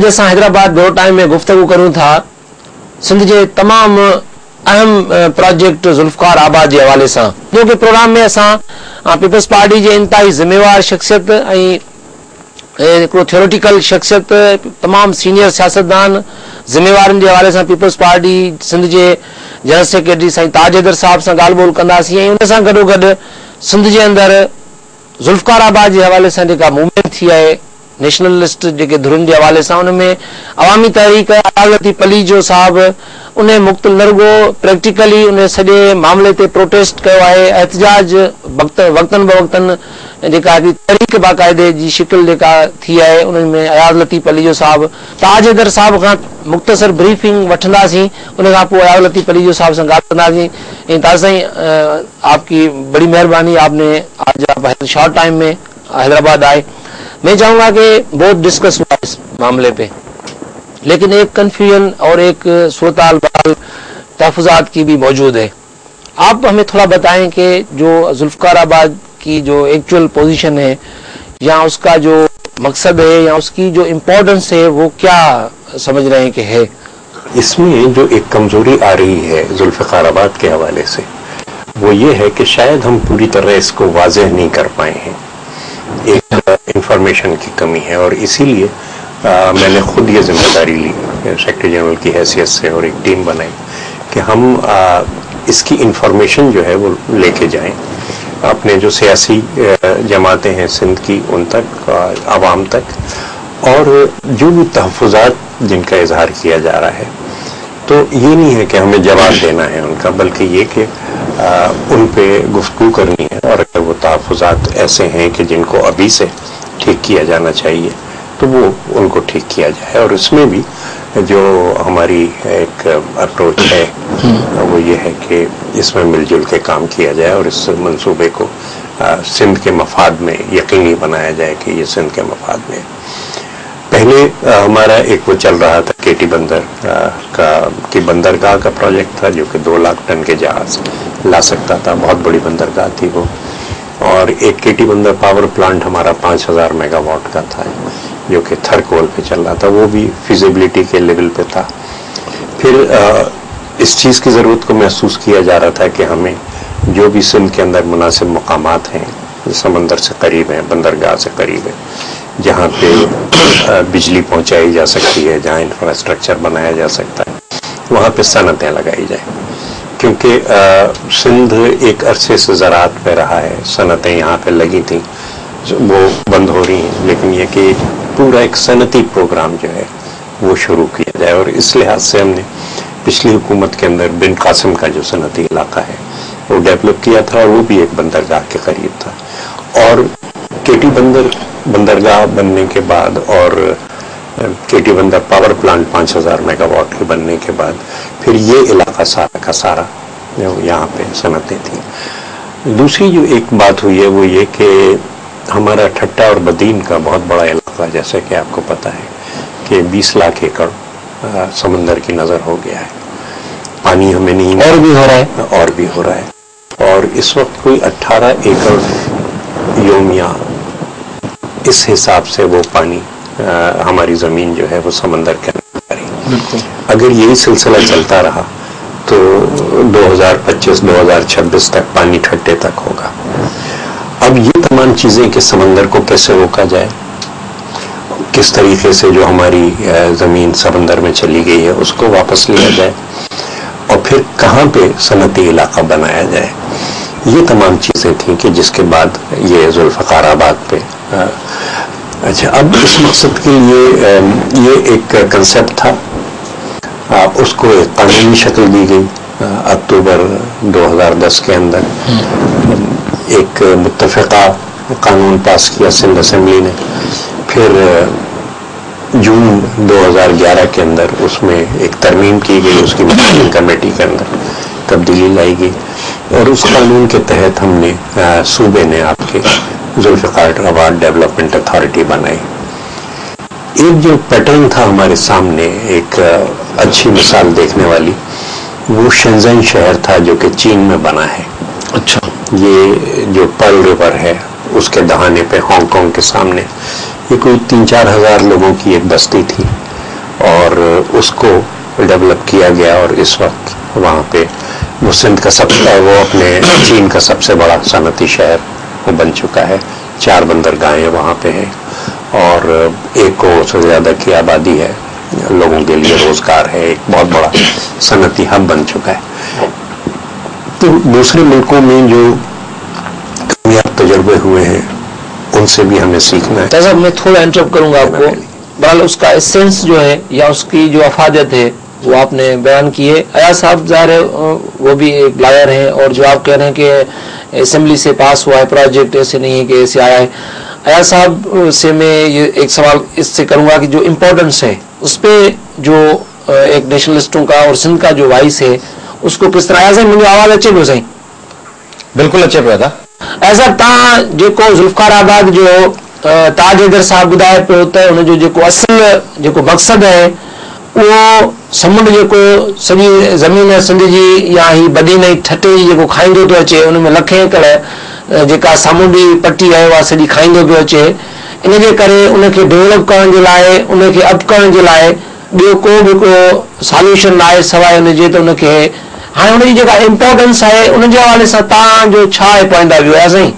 असां हैदराबाद दो टाइम में गुफ्तगू करूं था सिंध जे तमाम अहम प्रोजेक्ट जुल्फकार आबाद के हवाले से, जो कि प्रोग्राम में असां पीपल्स पार्टी के इंतहाई जिम्मेवार शख्सियत एक थियोरेटिकल शख्सियत तमाम सीनियर सियासतदान जिम्मेवार के हवाले से पीपल्स पार्टी सिंध के जनरल सेक्रेटरी साईं ताज हैदर साहब से गाल बोल कंदासीं। उन सां गॾोगॾु सिंध के अंदर जुल्फकार आबाद के हवाले से मूवमेंट थी है नेशनलिस्ट जेके धुरुन के हवाले से, उनमें अवामी तहरीक अदालती पली जो साहब उन्हें मुक्त नरगो प्रैक्टिकली उन्हें सॼे मामले ते प्रोटेस्ट किया है, एहतजाज वक्तन बवक्तन जेका तहरीक बाकायदे जी शिकिल जेका थी है, उनमें अयाज लतीफ़ अली जो साहब ताज हैदर साहब का मुख्तसर ब्रीफिंग वठंदासीं, उन खां पोइ अयाज लतीफ़ अली जो साहब से ॻाल्हि कंदासीं। ताज साईं, आपकी बड़ी मेहरबानी, आपने आज आप शॉर्ट टाइम में हैदराबाद आए। मैं चाहूंगा कि बहुत डिस्कस हुआ इस मामले पे, लेकिन एक कन्फ्यूजन और एक सूरत-हाल बहरहाल तहफ़्फ़ुज़ात की भी मौजूद है। आप हमें थोड़ा बताएं कि जो जुल्फ़कार आबाद की जो एक्चुअल पोजीशन है या उसका जो मकसद है या उसकी जो इम्पोर्टेंस है वो क्या समझ रहे हैं कि है? इसमें जो एक कमजोरी आ रही है जुल्फ़कार आबाद के हवाले से वो ये है कि शायद हम पूरी तरह इसको वाज़ेह नहीं कर पाए हैं। एक इंफॉर्मेशन की कमी है और इसीलिए मैंने खुद ये जिम्मेदारी ली सेक्रेटरी जनरल की हैसियत से और एक टीम बनाई कि हम इसकी इंफॉर्मेशन जो है वो लेके जाएं अपने जो सियासी जमातें हैं सिंध की उन तक, आवाम तक, और जो भी तहफ़्फ़ुज़ात जिनका इजहार किया जा रहा है तो ये नहीं है कि हमें जवाब देना है उनका, बल्कि ये कि उन पे गुफ्तगू करनी है और अगर वो तहफ़्फ़ुज़ात ऐसे हैं कि जिनको अभी से ठीक किया जाना चाहिए तो वो उनको ठीक किया जाए। और इसमें भी जो हमारी एक अप्रोच है वो ये है कि इसमें मिलजुल के काम किया जाए और इस मंसूबे को सिंध के मफाद में यकीनी बनाया जाए कि ये सिंध के मफाद में। पहले हमारा एक वो चल रहा था केटी बंदर की बंदरगाह का प्रोजेक्ट था जो कि 2 लाख टन के जहाज ला सकता था, बहुत बड़ी बंदरगाह थी वो, और एक केटी बंदर पावर प्लांट हमारा 5000 मेगावाट का था जो कि थरकोल पे चल रहा था, वो भी फिजिबिलिटी के लेवल पे था। फिर इस चीज़ की ज़रूरत को महसूस किया जा रहा था कि हमें जो भी सिंध के अंदर मुनासिब मकामात हैं समंदर से करीब हैं, बंदरगाह से करीब है, जहाँ पे बिजली पहुँचाई जा सकती है, जहाँ इंफ्रास्ट्रक्चर बनाया जा सकता है, वहाँ पे सनतें लगाई जाए, क्योंकि सिंध एक अरसे से ज़राअत पे रहा है, सनतें यहाँ पे लगी थी वो बंद हो रही हैं, लेकिन ये कि पूरा एक सनती प्रोग्राम जो है वो शुरू किया जाए। और इस लिहाज से हमने पिछली हुकूमत के अंदर बिन कासिम का जो सनती इलाका है वो डेवलप किया था और वो भी एक बंदरगाह के करीब था। और केटी बंदरगाह बनने के बाद और केटी बंदर पावर प्लांट 5000 मेगावाट के बनने के बाद फिर ये इलाका सारा का सारा यहाँ पे सनतें थी। दूसरी जो एक बात हुई है वो ये कि हमारा ठट्टा और बदीन का बहुत बड़ा इलाका, जैसे कि आपको पता है कि 20 लाख एकड़ समंदर की नज़र हो गया है, पानी हमें नहीं, और भी हो रहा है, और इस वक्त कोई 18 एकड़ योमिया इस हिसाब से वो पानी हमारी ज़मीन जो है वो समंदर के अंदर आ रही। अगर यही सिलसिला चलता रहा तो 2025-2026 तक पानी ठट्टे तक होगा। अब ये तमाम चीज़ें कि समंदर को कैसे रोका जाए, किस तरीके से जो हमारी ज़मीन समंदर में चली गई है उसको वापस लिया जाए और फिर कहाँ पे सनती इलाका बनाया जाए, ये तमाम चीज़ें थी कि जिसके बाद ये जुल्फ़कार आबाद पे अच्छा, अब इस मकसद के लिए ये एक कंसेप्ट था, उसको एक कानूनी शक्ल दी गई। अक्टूबर 2010 के अंदर एक मुत्तफ़िक़ा कानून पास किया सिंध असेंबली ने, फिर जून 2011 के अंदर उसमें एक तरमीम की गई, उसकी मॉनिटरिंग कमेटी के अंदर तब्दीली लाई गई और उस कानून के तहत हमने सूबे ने आपके जुल्फ़कार आबाद डेवलपमेंट अथॉरिटी बनाई। एक जो पैटर्न था हमारे सामने, एक अच्छी मिसाल देखने वाली, वो शेंज़न शहर था जो कि चीन में बना है। अच्छा, ये जो पर्ल रिवर है उसके दहाने पे हांगकांग के सामने ये कोई 3-4 हज़ार लोगों की एक बस्ती थी और उसको डेवलप किया गया और इस वक्त वहाँ पे वो सिंध का वो अपने चीन का सबसे बड़ा सनती शहर वो बन चुका है। 4 बंदरगाहें वहाँ पे हैं और 1 करोड़ से ज़्यादा की आबादी है, लोगों के लिए रोजगार है, एक बहुत बड़ा सनती हब बन चुका है। तो दूसरे मुल्कों में जो कामयाब तजुर्बे हुए हैं उनसे भी हमें सीखना है। जैसा मैं थोड़ा इंटरप्ट करूंगा आपको, बहरहाल उसका एसेंस जो है या उसकी जो अफादियत है वो आपने बयान की है। अयाज साहब ज़ाहिर है वो भी एक लॉयर हैं और जो आप कह रहे हैं कि असेंबली से पास हुआ है प्रोजेक्ट, ऐसे नहीं है कि ऐसे आया है। अयाज साहब से मैं ये एक सवाल इससे करूंगा कि जो इम्पोर्टेंस है उस पर जो एक नेशनलिस्टों का और सिंध का जो वॉइस है उसको किस तरह। अयाज मुझे आवाज़ अचे पियो साईं? बिल्कुलु अचे पियो था। ऐसा तव्हां जेको ज़ुल्फ़िकार आबाद जो ताज हैदर साहब ॿुधाए पियो त उनजो जेको असल जेको मक़सदु आहे उहो समुंड जेको सॼी ज़मीन सिंध जी या ही बदीन जी ठटे जी जेको खाईंदो थो अचे, उनमें लखे एकड़ जेका सामूंडी पट्टी आहे उहा सॼी खाईंदो पियो अचे। इन जे करे उनखे डेवलप करण जे लाइ, उनखे अप करण जे लाइ ॿियो को बि को सॉल्यूशन न आहे सवाइ उनजे त उनखे हाणे उनजी जेका इम्पोर्टेंस आहे उनजे हवाले सां तव्हांजो छा आहे पॉइंट ऑफ व्यू आहे साईं?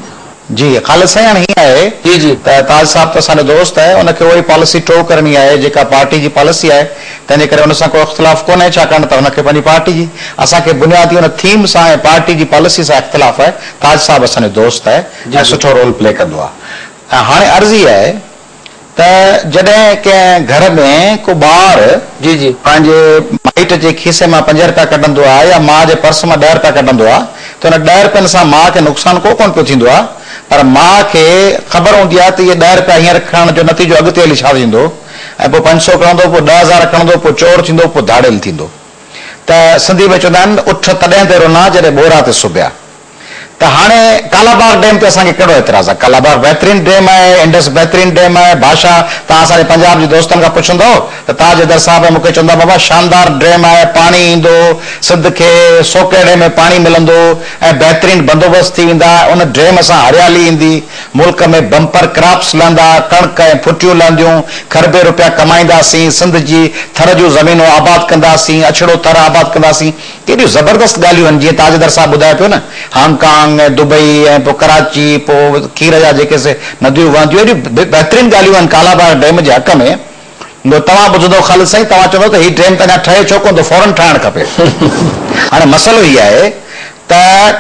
जी ख़ालिद साईं, हाणे हीअं आहे जी जी त ताज साहब त असांजो दोस्त आहे, उनखे उहा पॉलिसी टो करणी आहे जेका पार्टी जी पॉलिसी आहे, तंहिंजे करे उन सां को इख़्तिलाफ़ कोन्हे, छाकाणि त उनखे पंहिंजी पार्टी जी असांखे बुनियादी उन थीम सां ऐं पार्टी जी पॉलिसी सां इख़्तिलाफ़ आहे। ताज साहब असांजो दोस्त आहे ऐं सुठो रोल प्ले कंदो आहे। ऐं हाणे अर्ज़ी आहे त जॾहिं कंहिं घर में को ॿार जी जी पंहिंजे माइट जे खीसे मां 5 रुपया कढंदो आहे या माउ जे पर्स मां 10 रुपया कढंदो आहे त हुन 10 रुपयनि सां माउ खे नुक़सानु कोन पियो थींदो आहे, पर माउ खे ख़बर हूंदी आहे त इहे 10 रुपया हींअर खणण जो नतीजो अॻिते हली छा थींदो, ऐं पोइ 500 खणंदो, पोइ 10,000 खणंदो, पोइ चोर थींदो, पोइ धाड़ेल थींदो। त सिंधी में चवंदा आहिनि उठ तॾहिं ते रुना जॾहिं ॿोरा ते सुबिया। त हाणे कालाबाग डैम ते असांखे कहिड़ो एतिराज़ आहे? कालाबाग बहितरीन डैम आहे, इंडस बहितरीन डैम आहे। भाषा तव्हां असांजे पंजाब जे दोस्तनि खां पुछंदो त ताज हैदर साहब मूंखे चवंदा बाबा शानदार डैम आहे, पाणी ईंदो, सिंध खे सोकेड़े में पाणी मिलंदो ऐं बहितरीन बंदोबस्त थी वेंदा, उन डैम सां हरियाली ईंदी, मुल्क में बम्पर क्रॉप्स लहंदा, कणक ऐं फुटियूं लहंदियूं, खरबे रुपया कमाईंदासीं, सिंध जी थर जूं ज़मीनूं आबाद कंदासीं, अछड़ो थर आबाद कंदासीं। केॾियूं ज़बरदस्त ॻाल्हियूं आहिनि। जीअं ताज हैदर साहब ॿुधाए पियो न, हांगकांग ऐं दुबई ऐं पोइ कराची, पोइ खीर जा जेके नदियूं वहंदियूं, अहिड़ियूं बहितरीन ॻाल्हियूं आहिनि कालाबाग डैम जे हक़ में। तव्हां ॿुधंदो ख़ालिद साईं, तव्हां चवंदो त हीउ डैम त अञा ठहे छो कोन थो, फौरन ठाहिणु खपे। हाणे मसइलो हीउ आहे त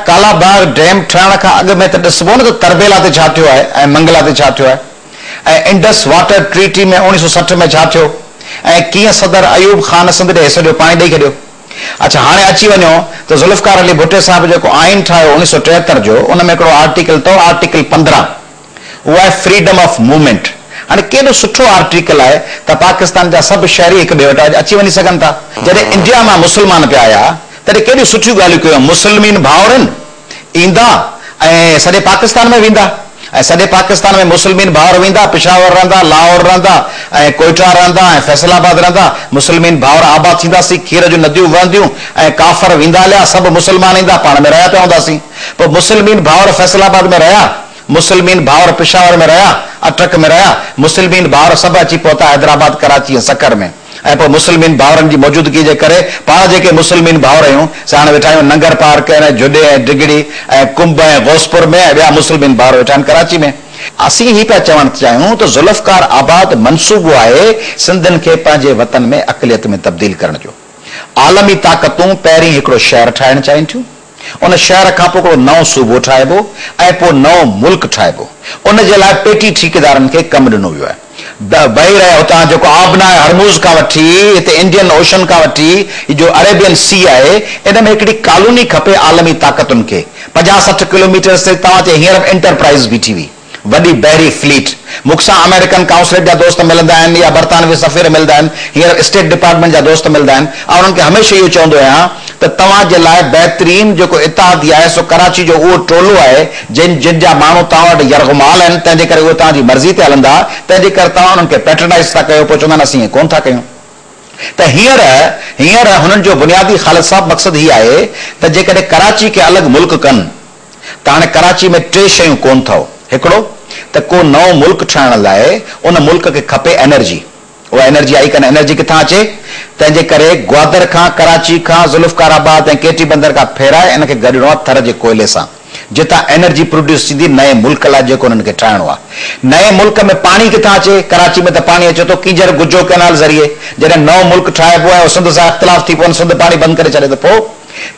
कालाबाग डैम ठहण खां अॻु में त ॾिसबो न त तरबेला ते छा थियो आहे ऐं मंगला ते छा थियो आहे, ऐं इंडस वाटर ट्रीटी में 1960 में छा थियो, ऐं कीअं सदर अयूब ख़ान सिंध ॾे सॼो पाणी ॾेई छॾियो। अच्छा, हाणे अची वञो त ज़ुल्फ़िकार अली भुट्टे साहब जेको आइन ठाहियो 1973 जो, उन में हिकिड़ो आर्टिकल अथव, आर्टिकल 15, उहो आहे फ्रीडम ऑफ मूवमेंट। हाणे केॾो सुठो आर्टिकल आहे त पाकिस्तान जा सभु शहरी हिक ॿिए वटि अची वञी सघनि था। जॾहिं इंडिया मां मुस्लमान पिया आया तॾहिं केॾियूं सुठियूं ॻाल्हियूं कयूं, मुस्लिमीन भाउरनि ईंदा ऐं सॼे पाकिस्तान में वेंदा, ऐं सॼे पाकिस्तान में मुस्लिमीन भाउर वेंदा, पिशावर रहंदा, लाहौर रहंदा, ऐं कोयटा रहंदा, ऐं फैसलाबाद रहंदा, मुस्लिमीन भाउर आबाद थींदासीं, खीर जूं नदियूं वहंदियूं, ऐं काफ़र वेंदा हलिया, सभु मुस्लमान ईंदा, पाण में रहिया पिया हूंदासीं। पोइ मुस्लिमीन भाउर फैसलाबाद में रहिया, मुस्लिमीन भाउर पिशावर में रहिया, अटक में रहिया, मुस्लिमीन भाउर सभु अची पहुता हैदराबाद, कराची ऐं सकर में। ऐं पोइ मुस्लिमीन भाउरनि जी मौजूदगी जे करे पाण जेके मुस्लिमीन भाउर आहियूं से हाणे वेठा आहियूं नंगर पार्क ऐं जुॾे ऐं डिगड़ी ऐं कुंभ ऐं गौसपुर में, ऐं ॿिया मुस्लिमीन भाउर वेठा आहिनि कराची में। असीं ही पिया चवणु चाहियूं त ज़ुल्फ़िकार आबाद मनसूबो आहे सिंधियुनि खे पंहिंजे वतन में अक़लियत में तब्दील करण जो। आलमी ताक़तूं पहिरीं हिकिड़ो शहर ठाहिणु चाहिनि थियूं, उन शहर खां पोइ हिकिड़ो नओं सूबो ठाहिबो ऐं पोइ नओं मुल्क ठाहिबो। उन जे लाइ पेटी ठेकेदारनि खे कमु ॾिनो वियो आहे। बही रहे हुतां जेको आबना हरमूज़ खां वठी हिते इंडियन ओशन खां वठी जो अरेबियन सी आहे, इन में हिकिड़ी कॉलोनी खपे आलमी ताक़तुनि खे। 50-60 किलोमीटर ते तव्हां ते हींअर एंटरप्राइज़ बीठी हुई, वॾी बहरी फ्लीट। मूंसां अमेरिकन काउंसलेट जा दोस्त मिलंदा आहिनि या बर्तानवी सफ़ीर मिलंदा आहिनि, हींअर स्टेट डिपार्टमेंट जा दोस्त मिलंदा आहिनि, ऐं उन्हनि खे हमेशह इहो चवंदो आहियां त तव्हां जे लाइ बहितरीन जेको इत्तेहादी आहे सो कराची जो उहो टोलो आहे जिन जा माण्हू तव्हां वटि यरगमाल आहिनि, तंहिंजे करे उहे तव्हांजी मर्ज़ी ते हलंदा, तंहिंजे करे तव्हां उन्हनि खे पैट्रनाइज़ था कयो, पोइ चवंदा आहिनि असीं कोन था कयूं। त हींअर हुननि जो बुनियादी ख़ालिद साहब मक़सदु हीअ आहे त जेकॾहिं कराची खे अलॻि मुल्क कनि त हाणे कराची में 3 शयूं कोन अथव। हिकिड़ो त को नओं मुल्क ठाहिण लाइ उन मुल्क खे खपे एनर्जी, उहा एनर्जी आई कान। एनर्जी किथां अचे? तंहिंजे करे ग्वादर खां, कराची खां, ज़ुल्फ़कार आबाद ऐं केटी बंदर खां फेराए इन खे गॾिणो आहे थर जे कोयले सां, जितां एनर्जी प्रोड्यूस थींदी नए मुल्क लाइ जेको उन्हनि खे ठाहिणो आहे। नए मुल्क में पाणी किथां अचे? कराची में त पाणी अचे थो कीजर गुजो कैनाल ज़रिए। जॾहिं नओं मुल्क ठाहिबो आहे सिंध सां इख़्तिलाफ़ थी पवनि, सिंध पाणी बंदि करे छॾे त पोइ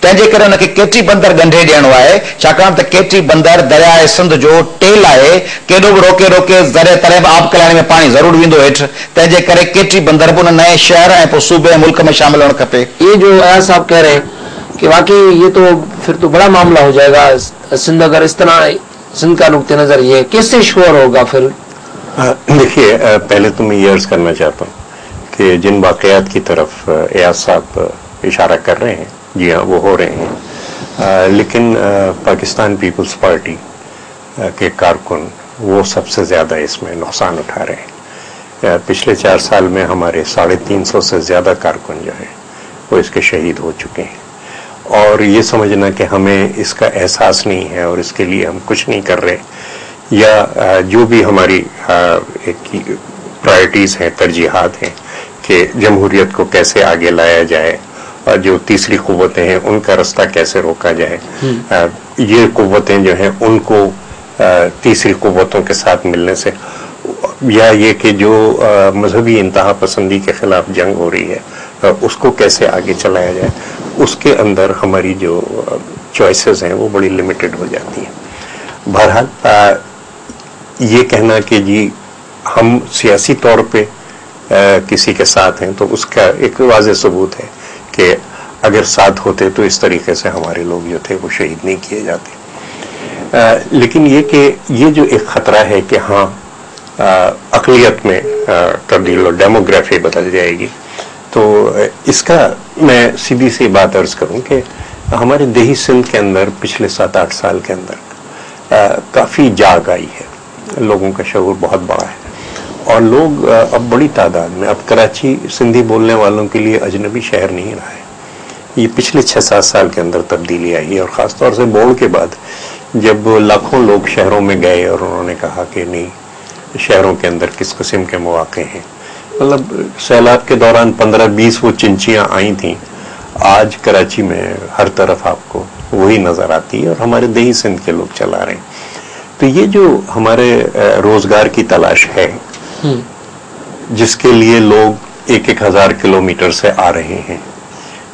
तंहिंजे करे हुनखे केटी बंदर ॻंढे ॾियणो आहे, छाकाणि त केटी बंदर दरियाए सिंध जो टेल आहे। केॾो बि रोके रोके ज़रे तरह बि आब कल्याणी में पाणी ज़रूरु वेंदो हेठि। तंहिंजे करे केटी बंदर बि उन नए शहर ऐं पोइ सूबे ऐं मुल्क में शामिल हुअणु खपे। ये जो अयाज साहब कह रहे हैं कि वाकई ये तो फिर तो बड़ा मामला हो जाएगा। सिंध अगर इस तरह, सिंध का नुक्ते नजर ये कैसे श्योर होगा फिर? देखिए, पहले तो मैं ये अर्ज करना चाहता हूँ कि जिन वाकयात की तरफ अयाज साहब इशारा कर रहे हैं, जी हाँ वो हो रहे हैं, लेकिन पाकिस्तान पीपल्स पार्टी के कारकुन वो सबसे ज़्यादा इसमें नुकसान उठा रहे हैं। पिछले 4 साल में हमारे 350 से ज़्यादा कारकुन जो हैं वो इसके शहीद हो चुके हैं, और ये समझना कि हमें इसका एहसास नहीं है और इसके लिए हम कुछ नहीं कर रहे, या जो भी हमारी प्रायोरिटीज़ हैं, तरजीहात हैं कि जमहूरियत को कैसे आगे लाया जाए और जो तीसरी कुव्वतें हैं उनका रास्ता कैसे रोका जाए, ये कुव्वतें जो हैं उनको तीसरी कुव्वतों के साथ मिलने से, या ये कि जो मजहबी इंतहा पसंदी के खिलाफ जंग हो रही है उसको कैसे आगे चलाया जाए, उसके अंदर हमारी जो चॉइसेस हैं वो बड़ी लिमिटेड हो जाती हैं। बहरहाल ये कहना कि जी हम सियासी तौर पे किसी के साथ हैं तो उसका एक वाज़ेह सबूत है कि अगर साथ होते तो इस तरीके से हमारे लोग जो थे वो शहीद नहीं किए जाते। लेकिन ये कि ये जो एक ख़तरा है कि हाँ अक़लियत में तब्दील और डेमोग्राफी बदल जाएगी, तो इसका मैं सीधी सी बात अर्ज करूं कि हमारे देही सिंध के अंदर पिछले 7-8 साल के अंदर काफ़ी जाग आई है, लोगों का शऊर बहुत बड़ा है और लोग अब बड़ी तादाद में, अब कराची सिंधी बोलने वालों के लिए अजनबी शहर नहीं रहा है। ये पिछले 6-7 साल के अंदर तब्दीली आई है, और ख़ास तौर से बोर्ड के बाद जब लाखों लोग शहरों में गए और उन्होंने कहा कि नहीं शहरों के अंदर किस किस्म के मौक़े हैं, मतलब सैलाब के दौरान 15-20 वो चिंचियाँ आई थीं, आज कराची में हर तरफ आपको वही नज़र आती है और हमारे देही सिंध के लोग चला रहे हैं। तो ये जो हमारे रोज़गार की तलाश है जिसके लिए लोग 1-1 हज़ार किलोमीटर से आ रहे हैं,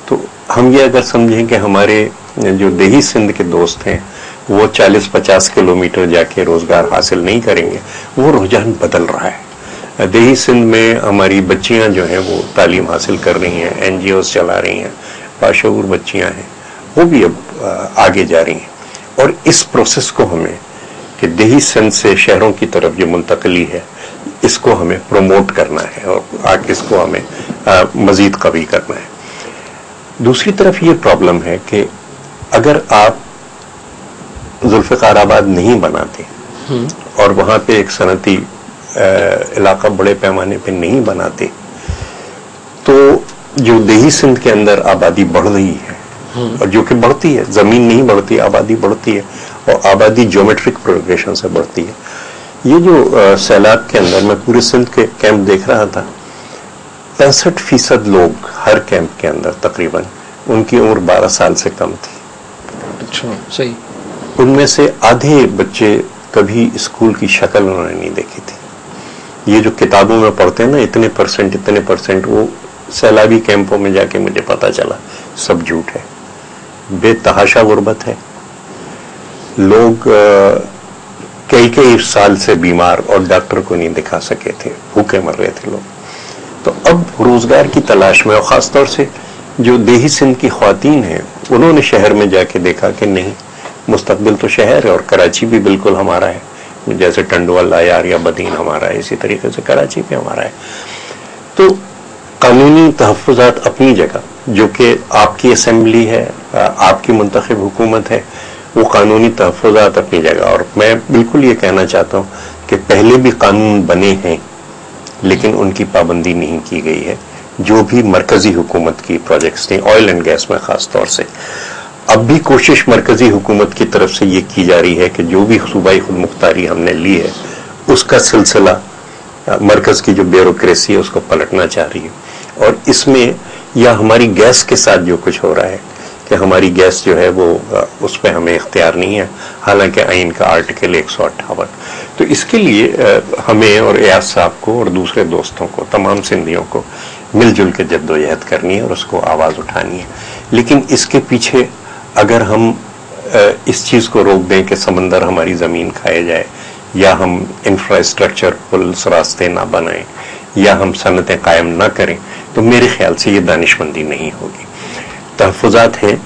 तो हम ये अगर समझें कि हमारे जो देही सिंध के दोस्त हैं वो 40-50 किलोमीटर जाके रोज़गार हासिल नहीं करेंगे, वो रुझान बदल रहा है। देही सिंध में हमारी बच्चियां जो हैं वो तालीम हासिल कर रही हैं, NGOs चला रही हैं, बाशऊर बच्चियां हैं, वो भी अब आगे जा रही हैं। और इस प्रोसेस को हमें कि देही सिंध से शहरों की तरफ जो मुंतकली है इसको हमें प्रमोट करना है और आगे इसको हमें मज़ीद कवी करना है। दूसरी तरफ ये प्रॉब्लम है कि अगर आप जुल्फ़िकार आबाद नहीं बनाते और वहाँ पे एक सनती इलाका बड़े पैमाने पे नहीं बनाते, तो जो देही सिंध के अंदर आबादी बढ़ रही है और जो कि बढ़ती है, ज़मीन नहीं बढ़ती, आबादी बढ़ती है और आबादी ज्योमेट्रिक प्रोग्रेशन से बढ़ती है। ये जो सैलाब के अंदर मैं पूरे सिंध के कैंप देख रहा था, 65% लोग हर कैंप के अंदर तकरीबन उनकी उम्र 12 साल से कम थी। अच्छा, सही। उनमें से आधे बच्चे कभी स्कूल की शक्ल उन्होंने नहीं देखी थी। ये जो किताबों में पढ़ते हैं ना इतने परसेंट, वो सैलाबी कैंपों में जाके मुझे पता चला सब झूठ है, बेतहाशा गुर्बत है। लोग कई साल से बीमार और डॉक्टर को नहीं दिखा सके थे, भूखे मर रहे थे लोग। तो अब रोजगार की तलाश में, और ख़ास तौर से जो देही सिंध की ख्वातीन हैं, उन्होंने शहर में जाके देखा कि नहीं, मुस्तकबिल तो शहर है और कराची भी बिल्कुल हमारा है, जैसे टंडवाल आयार या बदीन हमारा है, इसी तरीके से कराची भी हमारा है। तो कानूनी तहफ़्फ़ुज़ात अपनी जगह, जो कि आपकी असेंबली है, आपकी मुंतखब हुकूमत है, वो कानूनी तहफ़्फ़ुज़ात अपनी जगह। और मैं बिल्कुल ये कहना चाहता हूँ कि पहले भी कानून बने हैं लेकिन उनकी पाबंदी नहीं की गई है। जो भी मरकजी हुकूमत की प्रोजेक्ट्स थी, ऑयल एंड गैस में ख़ास तौर से, अब भी कोशिश मरकजी हुकूमत की तरफ से ये की जा रही है कि जो भी सूबाई खुद मुख्तारी हमने ली है उसका सिलसिला मरकज की जो ब्यूरोक्रेसी है उसको पलटना चाह रही है। और इसमें या हमारी गैस के साथ जो कुछ हो रहा है कि हमारी गैस जो है वो उस पर हमें इख्तियार नहीं है, हालांकि आइन का आर्टिकल 158। तो इसके लिए हमें और एयाज साहब को और दूसरे दोस्तों को, तमाम सिंधियों को मिलजुल के जद्दोजहद करनी है और उसको आवाज़ उठानी है। लेकिन इसके पीछे अगर हम इस चीज़ को रोक दें कि समंदर हमारी ज़मीन खाए जाए, या हम इंफ्रास्ट्रक्चर पुल्स रास्ते ना बनाएं, या हम सनतें कायम ना करें, तो मेरे ख्याल से ये दानिशमंदी नहीं होगी। तहफ़्फ़ुज़ात है,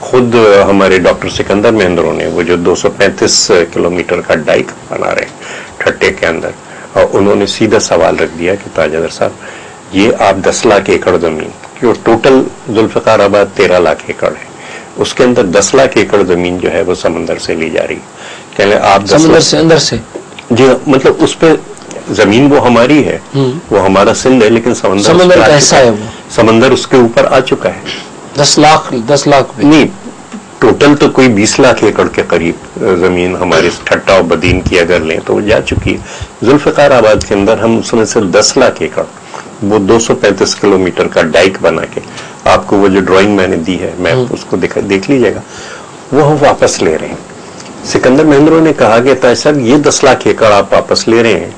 खुद हमारे डॉक्टर सिकंदर महेंद्रों ने वो जो 235 किलोमीटर का डाइक बना रहे हैं ठट्टे के अंदर, और उन्होंने सीधा सवाल रख दिया कि ताजदर साहब, ये आप 10 लाख एकड़ ज़मीन, क्यों टोटल जुल्फ़िकार आबाद 13 लाख एकड़ है, उसके अंदर 10 लाख एकड़ ज़मीन जो है वो समंदर से ली जा रही है। कहले आप समंदर से अंदर से, जी मतलब उस पे जमीन वो हमारी है, वो हमारा सिंध है, लेकिन समंदर का हिस्सा है, वो समंदर उसके ऊपर आ चुका है। 10 लाख नहीं, टोटल तो कोई 20 लाख एकड़ के करीब जमीन हमारे ठट्टा और बदीन की अगर लें तो वो जा चुकी है। जुल्फ़िकार आबाद के अंदर हम उसमें से 10 लाख एकड़, वो 235 किलोमीटर का डाइक बना के, आपको वो जो ड्राइंग मैंने दी है, मैं उसको देख लीजिएगा, वो हम वापस ले रहे हैं। सिकंदर महेंद्रों ने कहा कि ताज साहब, ये 10 लाख एकड़ आप वापस ले रहे हैं,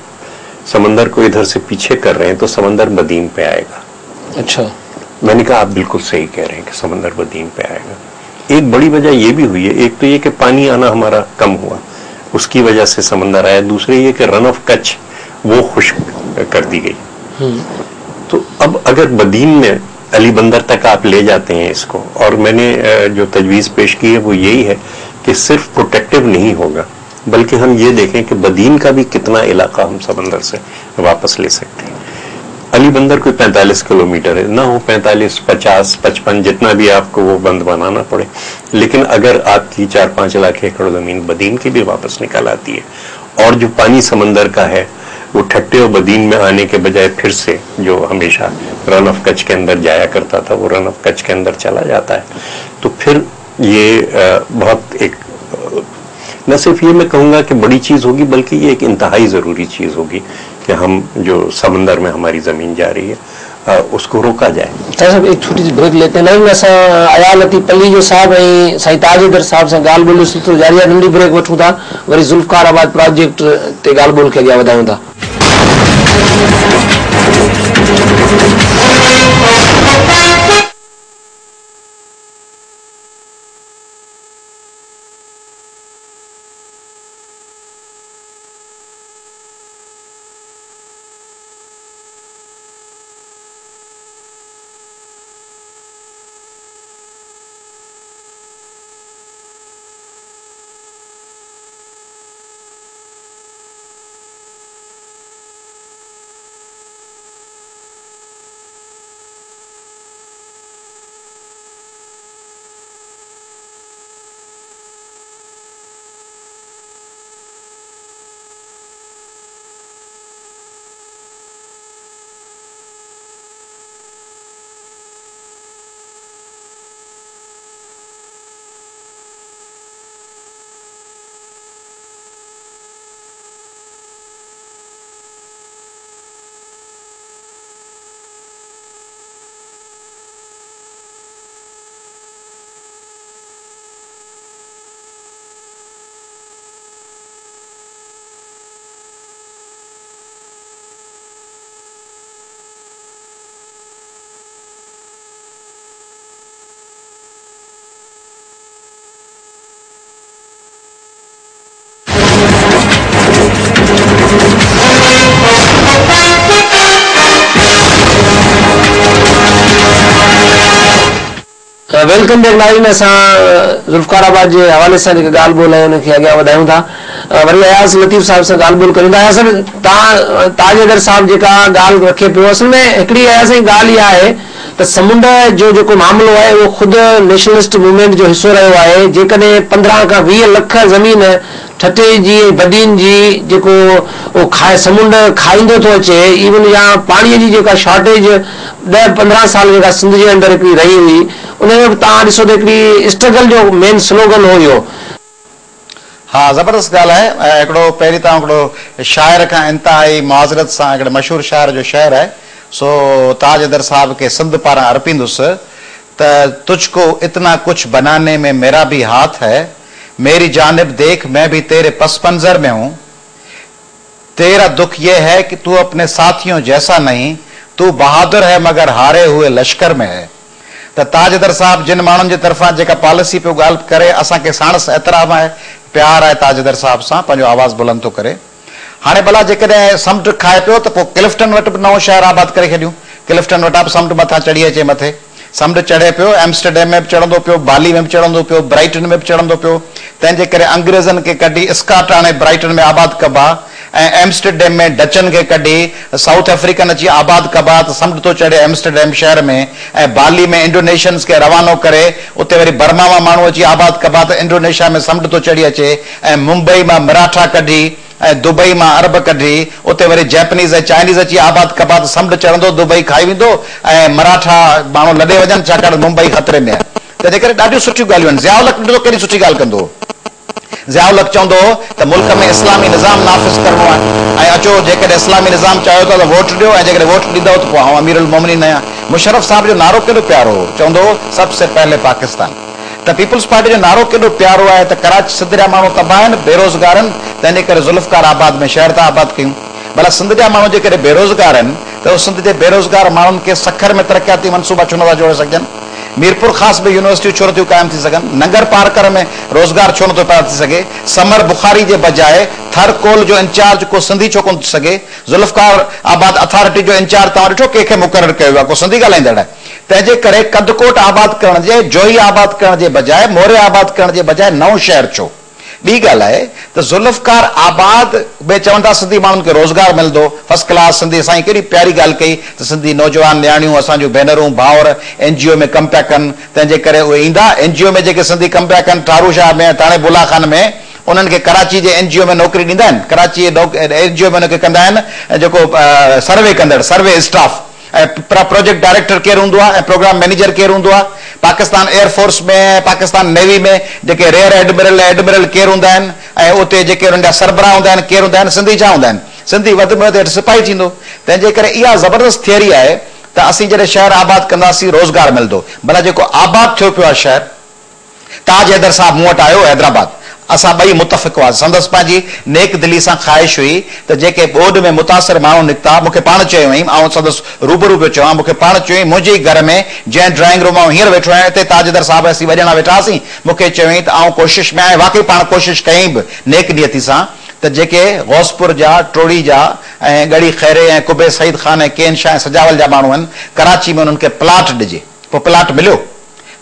समंदर को इधर से पीछे कर रहे हैं, तो समंदर बदीन पे आएगा। अच्छा, मैंने कहा आप बिल्कुल सही कह रहे हैं कि समंदर बदीन पे आएगा। एक बड़ी वजह ये भी हुई है, एक तो ये कि पानी आना हमारा कम हुआ, उसकी वजह से समंदर आया, दूसरे ये कि रन ऑफ कच्छ वो खुश्क कर दी गई। तो अब अगर बदीन में अली बंदर तक आप ले जाते हैं इसको, और मैंने जो तजवीज़ पेश की है वो यही है कि सिर्फ प्रोटेक्टिव नहीं होगा, बल्कि हम ये देखें कि बदीन का भी कितना इलाका हम समंदर से वापस ले सकते हैं। अली बंदर कोई 45 किलोमीटर है, ना हो 45, 50, 55, जितना भी आपको वो बंद बनाना पड़े, लेकिन अगर आपकी 4-5 लाख एकड़ जमीन बदीन की भी वापस निकल आती है, और जो पानी समंदर का है वो ठट्टे और बदीन में आने के बजाय फिर से जो हमेशा रन ऑफ कच्छ के अंदर जाया करता था वो रन ऑफ कच्छ के अंदर चला जाता है, तो फिर ये बहुत एक, न सिर्फ ये मैं कहूँगा कि बड़ी चीज़ होगी, बल्कि ये एक इंतहाई ज़रूरी चीज़ होगी कि हम जो समंदर में हमारी ज़मीन जा रही है उसको रोका जाए। साहब एक छोटी सी ब्रेक लेते हैं, अया लतीफ़ पल्ली जो साहब ऐं साईं ताजदर साहब से ॻाल्हि ॿोलियूं सिलसिलो जारी आहे, नंढी ब्रेक वठूं था, वरी ज़ुल्फ़िकार आबाद प्रोजेक्ट ते ॻाल्हि ॿोल खे अॻियां वधायूं था। वेलकम बैक लाइन, असां ज़ुल्फ़िकार आबाद जे हवाले सां जेके ॻाल्हि ॿोल आहे उनखे अॻियां वधायूं था। वरी अयाज़ लतीफ़ साहब सां ॻाल्हि ॿोल कयूं था। अयाज़ साहब, ताजदर साहब जेका ॻाल्हि रखे पियो, असल में हिकिड़ी अयाज़ जी ॻाल्हि इहा आहे त समुंड जो जेको मामिलो आहे उहो ख़ुदि नेशनलिस्ट मूवमेंट जो हिसो रहियो आहे। जेकॾहिं 15 खां 20 लख ज़मीन ठटे जी बदीन जी जेको समुंड खाईंदो थो अचे, इवन या पाणीअ जी जेका शॉर्टेज 10-15 साल जेका सिंध जे अंदरि हिकिड़ी रही हुई, उन में बि तव्हां ॾिसो त हिकिड़ी स्ट्रगल जो मेन स्लोगन हो इहो। हाँ ज़बरदस्त ॻाल्हि आहे। हिकिड़ो पहिरीं त हिकिड़ो शाइर खां इंतिहाई मुआज़रत सां हिकिड़े मशहूरु शाइर जो शेर आहे, सो ताजदर साहब खे सिंध पारां अर्पींदुसि त तुझको इतना कुछ बनाने में मेरा भी हाथ है, मेरी जानिब देख मैं भी तेरे पस मंजर में हूं, तेरा दुख ये है कि तू अपने साथियों जैसा नहीं, तू बहादुर है मगर हारे हुए लश्कर में है। त ताजदर साहब जिन माण्हुनि जे तरफ़ां जेका पॉलिसी पियो ॻाल्हि करे, असांखे साणसि एतिराम आहे, प्यार आहे ताजदर साहब सां, पंहिंजो आवाज़ बुलंद थो करे। हाणे भला जेकॾहिं समुंड खाए पियो त पोइ क्लिफ्टन वटि बि नओं शहर आबाद करे छॾियूं। क्लिफ्टन वटां बि समुंड मथां चढ़ी अचे मथे, समुंड चढ़े पियो, एम्स्टरडैम में बि चढ़ंदो पियो, बाली में बि चढ़ंदो पियो, ब्राइटन में बि चढ़ंदो पियो। तंहिंजे करे अंग्रेज़नि खे कढी स्कॉट हाणे ब्राइटन में आबाद कबा, ऐं एम्स्टरडैम में डचन खे कढी साउथ अफ्रीकन अची आबाद कबा, त समुंड थो चढ़े एम्स्टरडैम शहर में, ऐं बाली में इंडोनेशियन्स खे रवानो करे उते वरी बर्मा मां माण्हू अची आबाद कबा त इंडोनेशिया में समुंड थो चढ़ी अचे, ऐं मुंबई मां मराठा कढी ऐं दुबई मां अरब कढी उते वरी जैपनीज़ ऐं चाइनीज़ अची आबाद कबा त समुंड चढ़ंदो, दुबई खाई वेंदो ऐं मराठा माण्हू लॾे वञनि, छाकाणि मुंबई ख़तरे में आहे। तंहिंजे करे ॾाढियूं सुठियूं ॻाल्हियूं आहिनि। ज़ियाउल हक़ ॾिठो केॾी सुठी ॻाल्हि कंदो। ज़ियाउल हक़ चवंदो त मुल्क में इस्लामी निज़ाम नाफ़िज़ करणो आहे, ऐं अचो जेकॾहिं इस्लामी निज़ाम चाहियो था त वोट ॾियो, ऐं जेकॾहिं वोट ॾींदव त पोइ अमीरुल मोमिनीन आहियां। मुशर्रफ साहब जो नारो केॾो प्यारो हो, चवंदो सबसे पहले पाकिस्तान। त पीपल्स पार्टी जो नारो केॾो प्यारो आहे त कराची सिंध जा माण्हू तबाह आहिनि, बेरोज़गार आहिनि, तंहिंजे करे ज़ुल्फ़कार आबाद में शहर था आबाद कयूं। भला सिंध जा माण्हू जेकॾहिं बेरोज़गार आहिनि त उहो सिंध जे बेरोज़गार माण्हुनि खे सखर में तरक़ियाती मनसूबा छो नथा जोड़े सघजनि? मीरपुर ख़ासि में यूनिवर्सिटियूं छो नथियूं क़ाइमु थी सघनि? नंगर पार्कर में रोज़गार छो नथो पैदा थी सघे? समर बुखारी जे बजाए थर कोल जो इंचार्ज को सिंधी छो कोन थी सघे? ज़ुल्फ़कार आबाद अथॉरिटी जो इंचार्ज तव्हां ॾिठो कंहिंखे मुक़ररु कयो आहे? को सिंधी ॻाल्हाईंदड़ आहे। तंहिंजे करे कदकोट आबाद करण जे, जोई आबाद करण जे बजाए, मोरे आबाद करण जे बजाए नओं शहर छो? ॿी ॻाल्हि आहे त ज़ुल्फ़कार आबाद में चवंदा सिंधी माण्हुनि खे रोज़गार मिलंदो, फर्स्ट क्लास। सिंधी साईं केॾी प्यारी ॻाल्हि कई त सिंधी नौजवान न्याणियूं, असांजूं भेनरूं भाउर NGO में कमु पिया कनि, तंहिंजे करे उहे ईंदा। NGO में जेके सिंधी कमु पिया कनि ठारू शाह में, ताणे बुला खान में, उन्हनि खे कराची जे NGO में नौकिरी ॾींदा आहिनि। कराची NGO में उनखे कंदा आहिनि जेको सर्वे कंदड़, सर्वे स्टाफ, ऐं प्रोजेक्ट डायरेक्टर केरु हूंदो आहे, ऐं प्रोग्राम मैनेजर केरु हूंदो आहे। पाकिस्तान एयरफोर्स में, पाकिस्तान नेवी में जेके रेयर एडमिरल एडमिरल केरु हूंदा आहिनि, ऐं उते जेके उन्हनि जा सरबराह हूंदा आहिनि केरु हूंदा आहिनि? सिंधी छा हूंदा आहिनि? सिंधी वधि में वधि हेठि सिपाही थींदो। तंहिंजे करे इहा ज़बरदस्त थियरी आहे त असीं जॾहिं शहर आबाद कंदासीं रोज़गार मिलंदो। भला जेको आबाद थियो पियो आहे शहर, ताज हैदर साहब मूं वटि आयो हैदराबाद, असां ॿई मुतफ़िक़ हुआसीं। संदसि पंहिंजी नेक दिली सां ख़्वाहिश हुई त जेके ॿोॾ में मुतासिर माण्हू निकिता, मूंखे पाण चयो हुई, ऐं संदसि रूबरू पियो चवां, मूंखे पाण चयो मुंहिंजे घर में जंहिं ड्राइंग रूम में हींअर वेठो आहियां, हिते ताजदर साहब असीं ॿ ॼणा वेठा हुआसीं, मूंखे चयो त आउं कोशिशि में आहियां। वाक़ई पाण कोशिशि कई बि नेक नियती सां त जेके गौसपुर जा, ट्रोड़ी जा ऐं गड़ी खैरे ऐं कुबे सईद खान ऐं केन शाह ऐं सजावल जा माण्हू आहिनि, कराची में उन्हनि खे प्लाट ॾिजे। पोइ प्लाट मिलियो,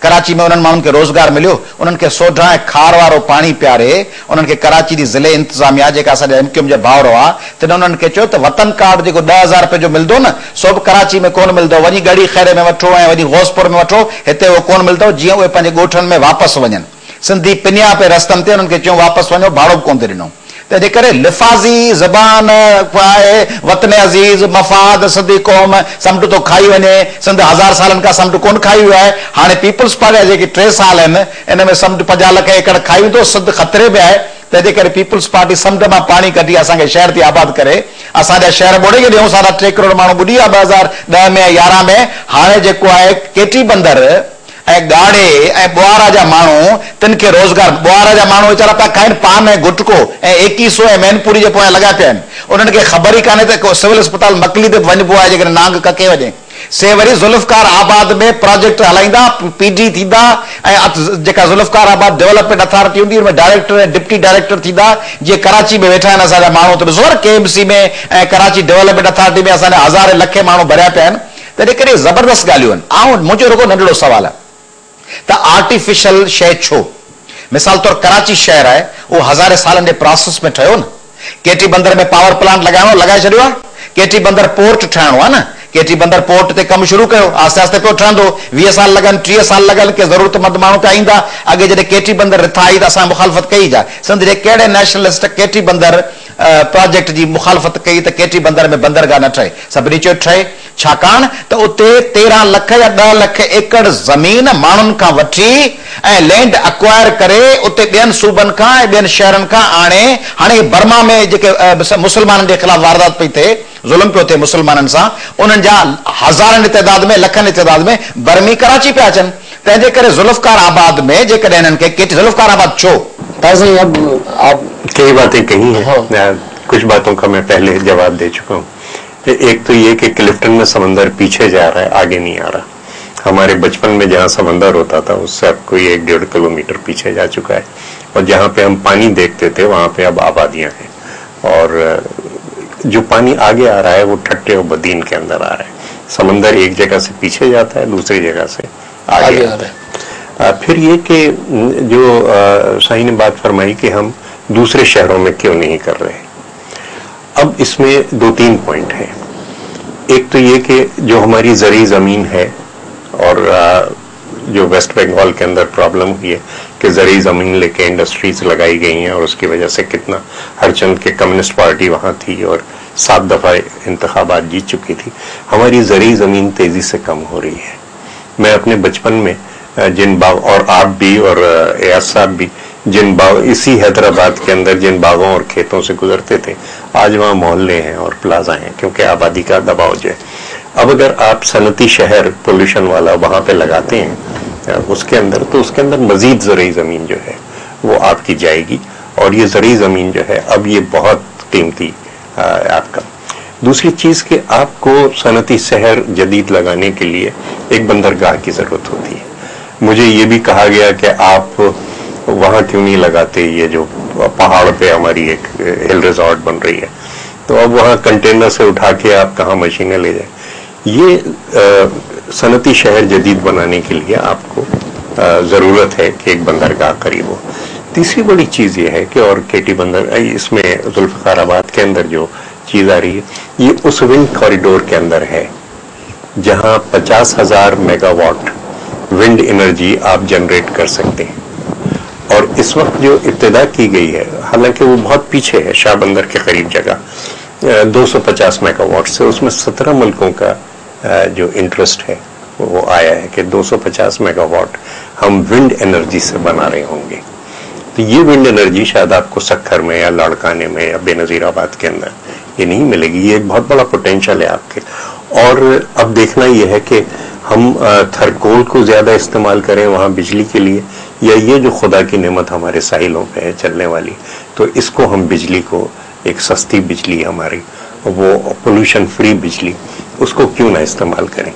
कराची में उन्हनि माण्हुनि खे रोज़गार मिलियो, उन्हनि खे सोढा ऐं खार वारो पाणी पियारे, उन्हनि खे कराची जी ज़िले इंतिज़ामिया जेका असांजा MQM जा भाउर हुआ, तॾहिं उन्हनि खे चयो त वतन कार्ड जेको 10,000 रुपए जो मिलंदो न, सो बि कराची में कोन मिलंदो, वञी गड़ी खैरे में वठो ऐं वञी गौसपुर में वठो, हिते उहो कोन मिलंदो, जीअं उहे पंहिंजे ॻोठनि में वापसि वञनि। सिंधी पिनिया पे रस्तनि ते उन्हनि खे चयूं वापसि वञो, भाड़ो बि कोन थी ॾिनो। तंहिंजे करे लिफ़ाज़ी ज़बान आहे, वतन अज़ीज़, मफ़ाद, सिंधी क़ौम समुंड थो खाई वञे। सिंध 1000 सालनि खां समुंड कोन खाई वियो आहे। हाणे पीपल्स पार्टी जेके 3 साल आहिनि, इन में समुंड 50 लख एकड़ खाई वेंदो, सिंध ख़तरे में आहे। तंहिंजे करे पीपल्स पार्टी समुंड मां पाणी कढी असांखे शहर थी आबाद करे। असांजा शहर ॿोड़े खे ॾियूं, साढा 3 करोड़ माण्हू ॿुॾी आहे 2010 में 11 में। हाणे जेको आहे केटी बंदर ऐं ॻाढ़े ऐं ॿुआरा जा माण्हू, तिन खे रोज़गार, ॿुआरा जा माण्हू वीचारा पिया खाइनि पान ऐं गुटको ऐं 2100 ऐं मैनपुरी जे पोयां लॻा पिया आहिनि। उन्हनि खे ख़बर ई कान्हे त सिविल अस्पताल मकली ते वञिबो आहे जेकॾहिं नांग कके वञे। से वरी ज़ुल्फ़कार आबाद में प्रोजेक्ट हलाईंदा, PD थींदा, ऐं जेका ज़ुल्फ़कार आबाद डेवलपमेंट अथॉरिटी हूंदी उनमें डायरेक्टर ऐं डिप्टी डायरेक्टर थींदा। जीअं कराची में वेठा आहिनि असांजा माण्हू, त ॾिसो KMC में ऐं कराची डेवलपमेंट अथॉरिटी में असांजा हज़ारे लखे माण्हू भरिया पिया आहिनि। तंहिंजे करे ज़बरदस्त ॻाल्हियूं आहिनि। ऐं मुंहिंजो रुगो नंढड़ो सुवालु आहे त आर्टिफिशियल शइ छो? मिसाल तौर कराची शहर आहे, उहो हज़ारे सालनि जे प्रोसेस में ठहियो न। केटी बंदर में पावर प्लांट लॻाइणो, लॻाए छॾियो आहे। केटी बंदर पोर्ट ठाहिणो आहे न, केटी बंदर पोर्ट ते कम शुरू कयो, आस्ते आस्ते पियो ठहंदो, 20 साल लगन 30 साल लगन के ज़रूरतमंद माण्हू पिया ईंदा। अॻे जॾहिं केटी बंदर रिथा आई त असां मुखालफ़त कई जा, सिंध जे कहिड़े नेशनलिस्ट केटी बंदर प्रोजेक्ट जी मुखालफ़त कई त केटी बंदर में बंदरगाह न ठहे? सभिनी चयो ठहे, छाकाणि त उते 13 लाख या 10 लाख एकड़ ज़मीन माण्हुनि खां वठी ऐं लैंड अक्वायर करे उते ॿियनि सूबनि खां ऐं ॿियनि शहरनि खां आणे, हाणे बर्मा में जेके मुस्लमाननि जे ख़िलाफ़ वारदात पई थिए, ज़ुल्म पियो थिए मुस्लमाननि सां, उन्हनि जा हज़ारनि तादाद में लखनि तादाद में बर्मी कराची पिया अचनि। तंहिंजे करे ज़ुल्फ़कार आबाद में जेकॾहिं हिननि खे केटी ज़ुल्फ़कार आबाद छो? आप कई बातें कही हैं, कुछ बातों का मैं पहले जवाब दे चुका हूँ। एक तो ये कि क्लिफ्टन में समंदर पीछे जा रहा है, आगे नहीं आ रहा। हमारे बचपन में जहाँ समंदर होता था उससे अब कोई 1-1.5 किलोमीटर पीछे जा चुका है, और जहाँ पे हम पानी देखते थे वहाँ पे अब आबादियाँ हैं, और जो पानी आगे आ रहा है वो ठट्टे और बदीन के अंदर आ रहा है। समंदर एक जगह से पीछे जाता है, दूसरी जगह से आगे आता है। फिर ये कि जो शाही ने बात फरमाई कि हम दूसरे शहरों में क्यों नहीं कर रहे, अब इसमें 2-3 पॉइंट हैं। एक तो ये कि जो हमारी ज़री ज़मीन है, और जो वेस्ट बंगाल के अंदर प्रॉब्लम हुई है कि ज़री ज़मीन लेके इंडस्ट्रीज लगाई गई हैं, और उसकी वजह से कितना हरचंद के कम्युनिस्ट पार्टी वहाँ थी और 7 दफ़ा इंतखाबात जीत चुकी थी। हमारी ज़री ज़मीन तेज़ी से कम हो रही है। मैं अपने बचपन में जिन बाग, और आप भी और एयाज साहब भी, जिन बाग इसी हैदराबाद के अंदर जिन बागों और खेतों से गुजरते थे, आज वहाँ मोहल्ले हैं और प्लाजा हैं, क्योंकि आबादी का दबाव जो है। अब अगर आप सनती शहर पोल्यूशन वाला वहाँ पे लगाते हैं उसके अंदर, तो उसके अंदर मजीद ज़रूरी ज़मीन जो है वो आपकी जाएगी, और ये ज़रूरी ज़मीन जो है अब ये बहुत कीमती आपका। दूसरी चीज़ कि आपको सनती शहर जदीद लगाने के लिए एक बंदरगाह की ज़रूरत होती है। मुझे ये भी कहा गया कि आप वहाँ क्यों नहीं लगाते, ये जो पहाड़ पे हमारी एक हिल रिजॉर्ट बन रही है, तो अब वहाँ कंटेनर से उठा के आप कहाँ मशीनें ले जाए। ये सनती शहर जदीद बनाने के लिए आपको ज़रूरत है कि एक बंदरगाह करीब हो। तीसरी बड़ी चीज़ ये है कि, और केटी बंदर इसमें ज़ुल्फ़कार आबाद के अंदर जो चीज़ आ रही है, ये उस विंड कॉरिडोर के अंदर है जहाँ 50,000 मेगावाट विंड एनर्जी आप जनरेट कर सकते हैं। और इस वक्त जो इब्तिदा की गई है, हालांकि वो बहुत पीछे है, शाह बंदर के करीब जगह, 250 मेगावाट से, उसमें 17 मुल्कों का जो इंटरेस्ट है वो आया है कि 250 मेगावाट हम विंड एनर्जी से बना रहे होंगे। तो ये विंड एनर्जी शायद आपको सक्खर में या लाड़काने में या बेनज़ीराबाद के अंदर ये नहीं मिलेगी। ये एक बहुत बड़ा पोटेंशियल है आपके। और अब देखना ये है कि हम थरकोल को ज़्यादा इस्तेमाल करें वहाँ बिजली के लिए, या ये जो खुदा की नेमत हमारे साहिलों पे है चलने वाली, तो इसको हम बिजली को, एक सस्ती बिजली हमारी, वो पोल्यूशन फ्री बिजली, उसको क्यों ना इस्तेमाल करें।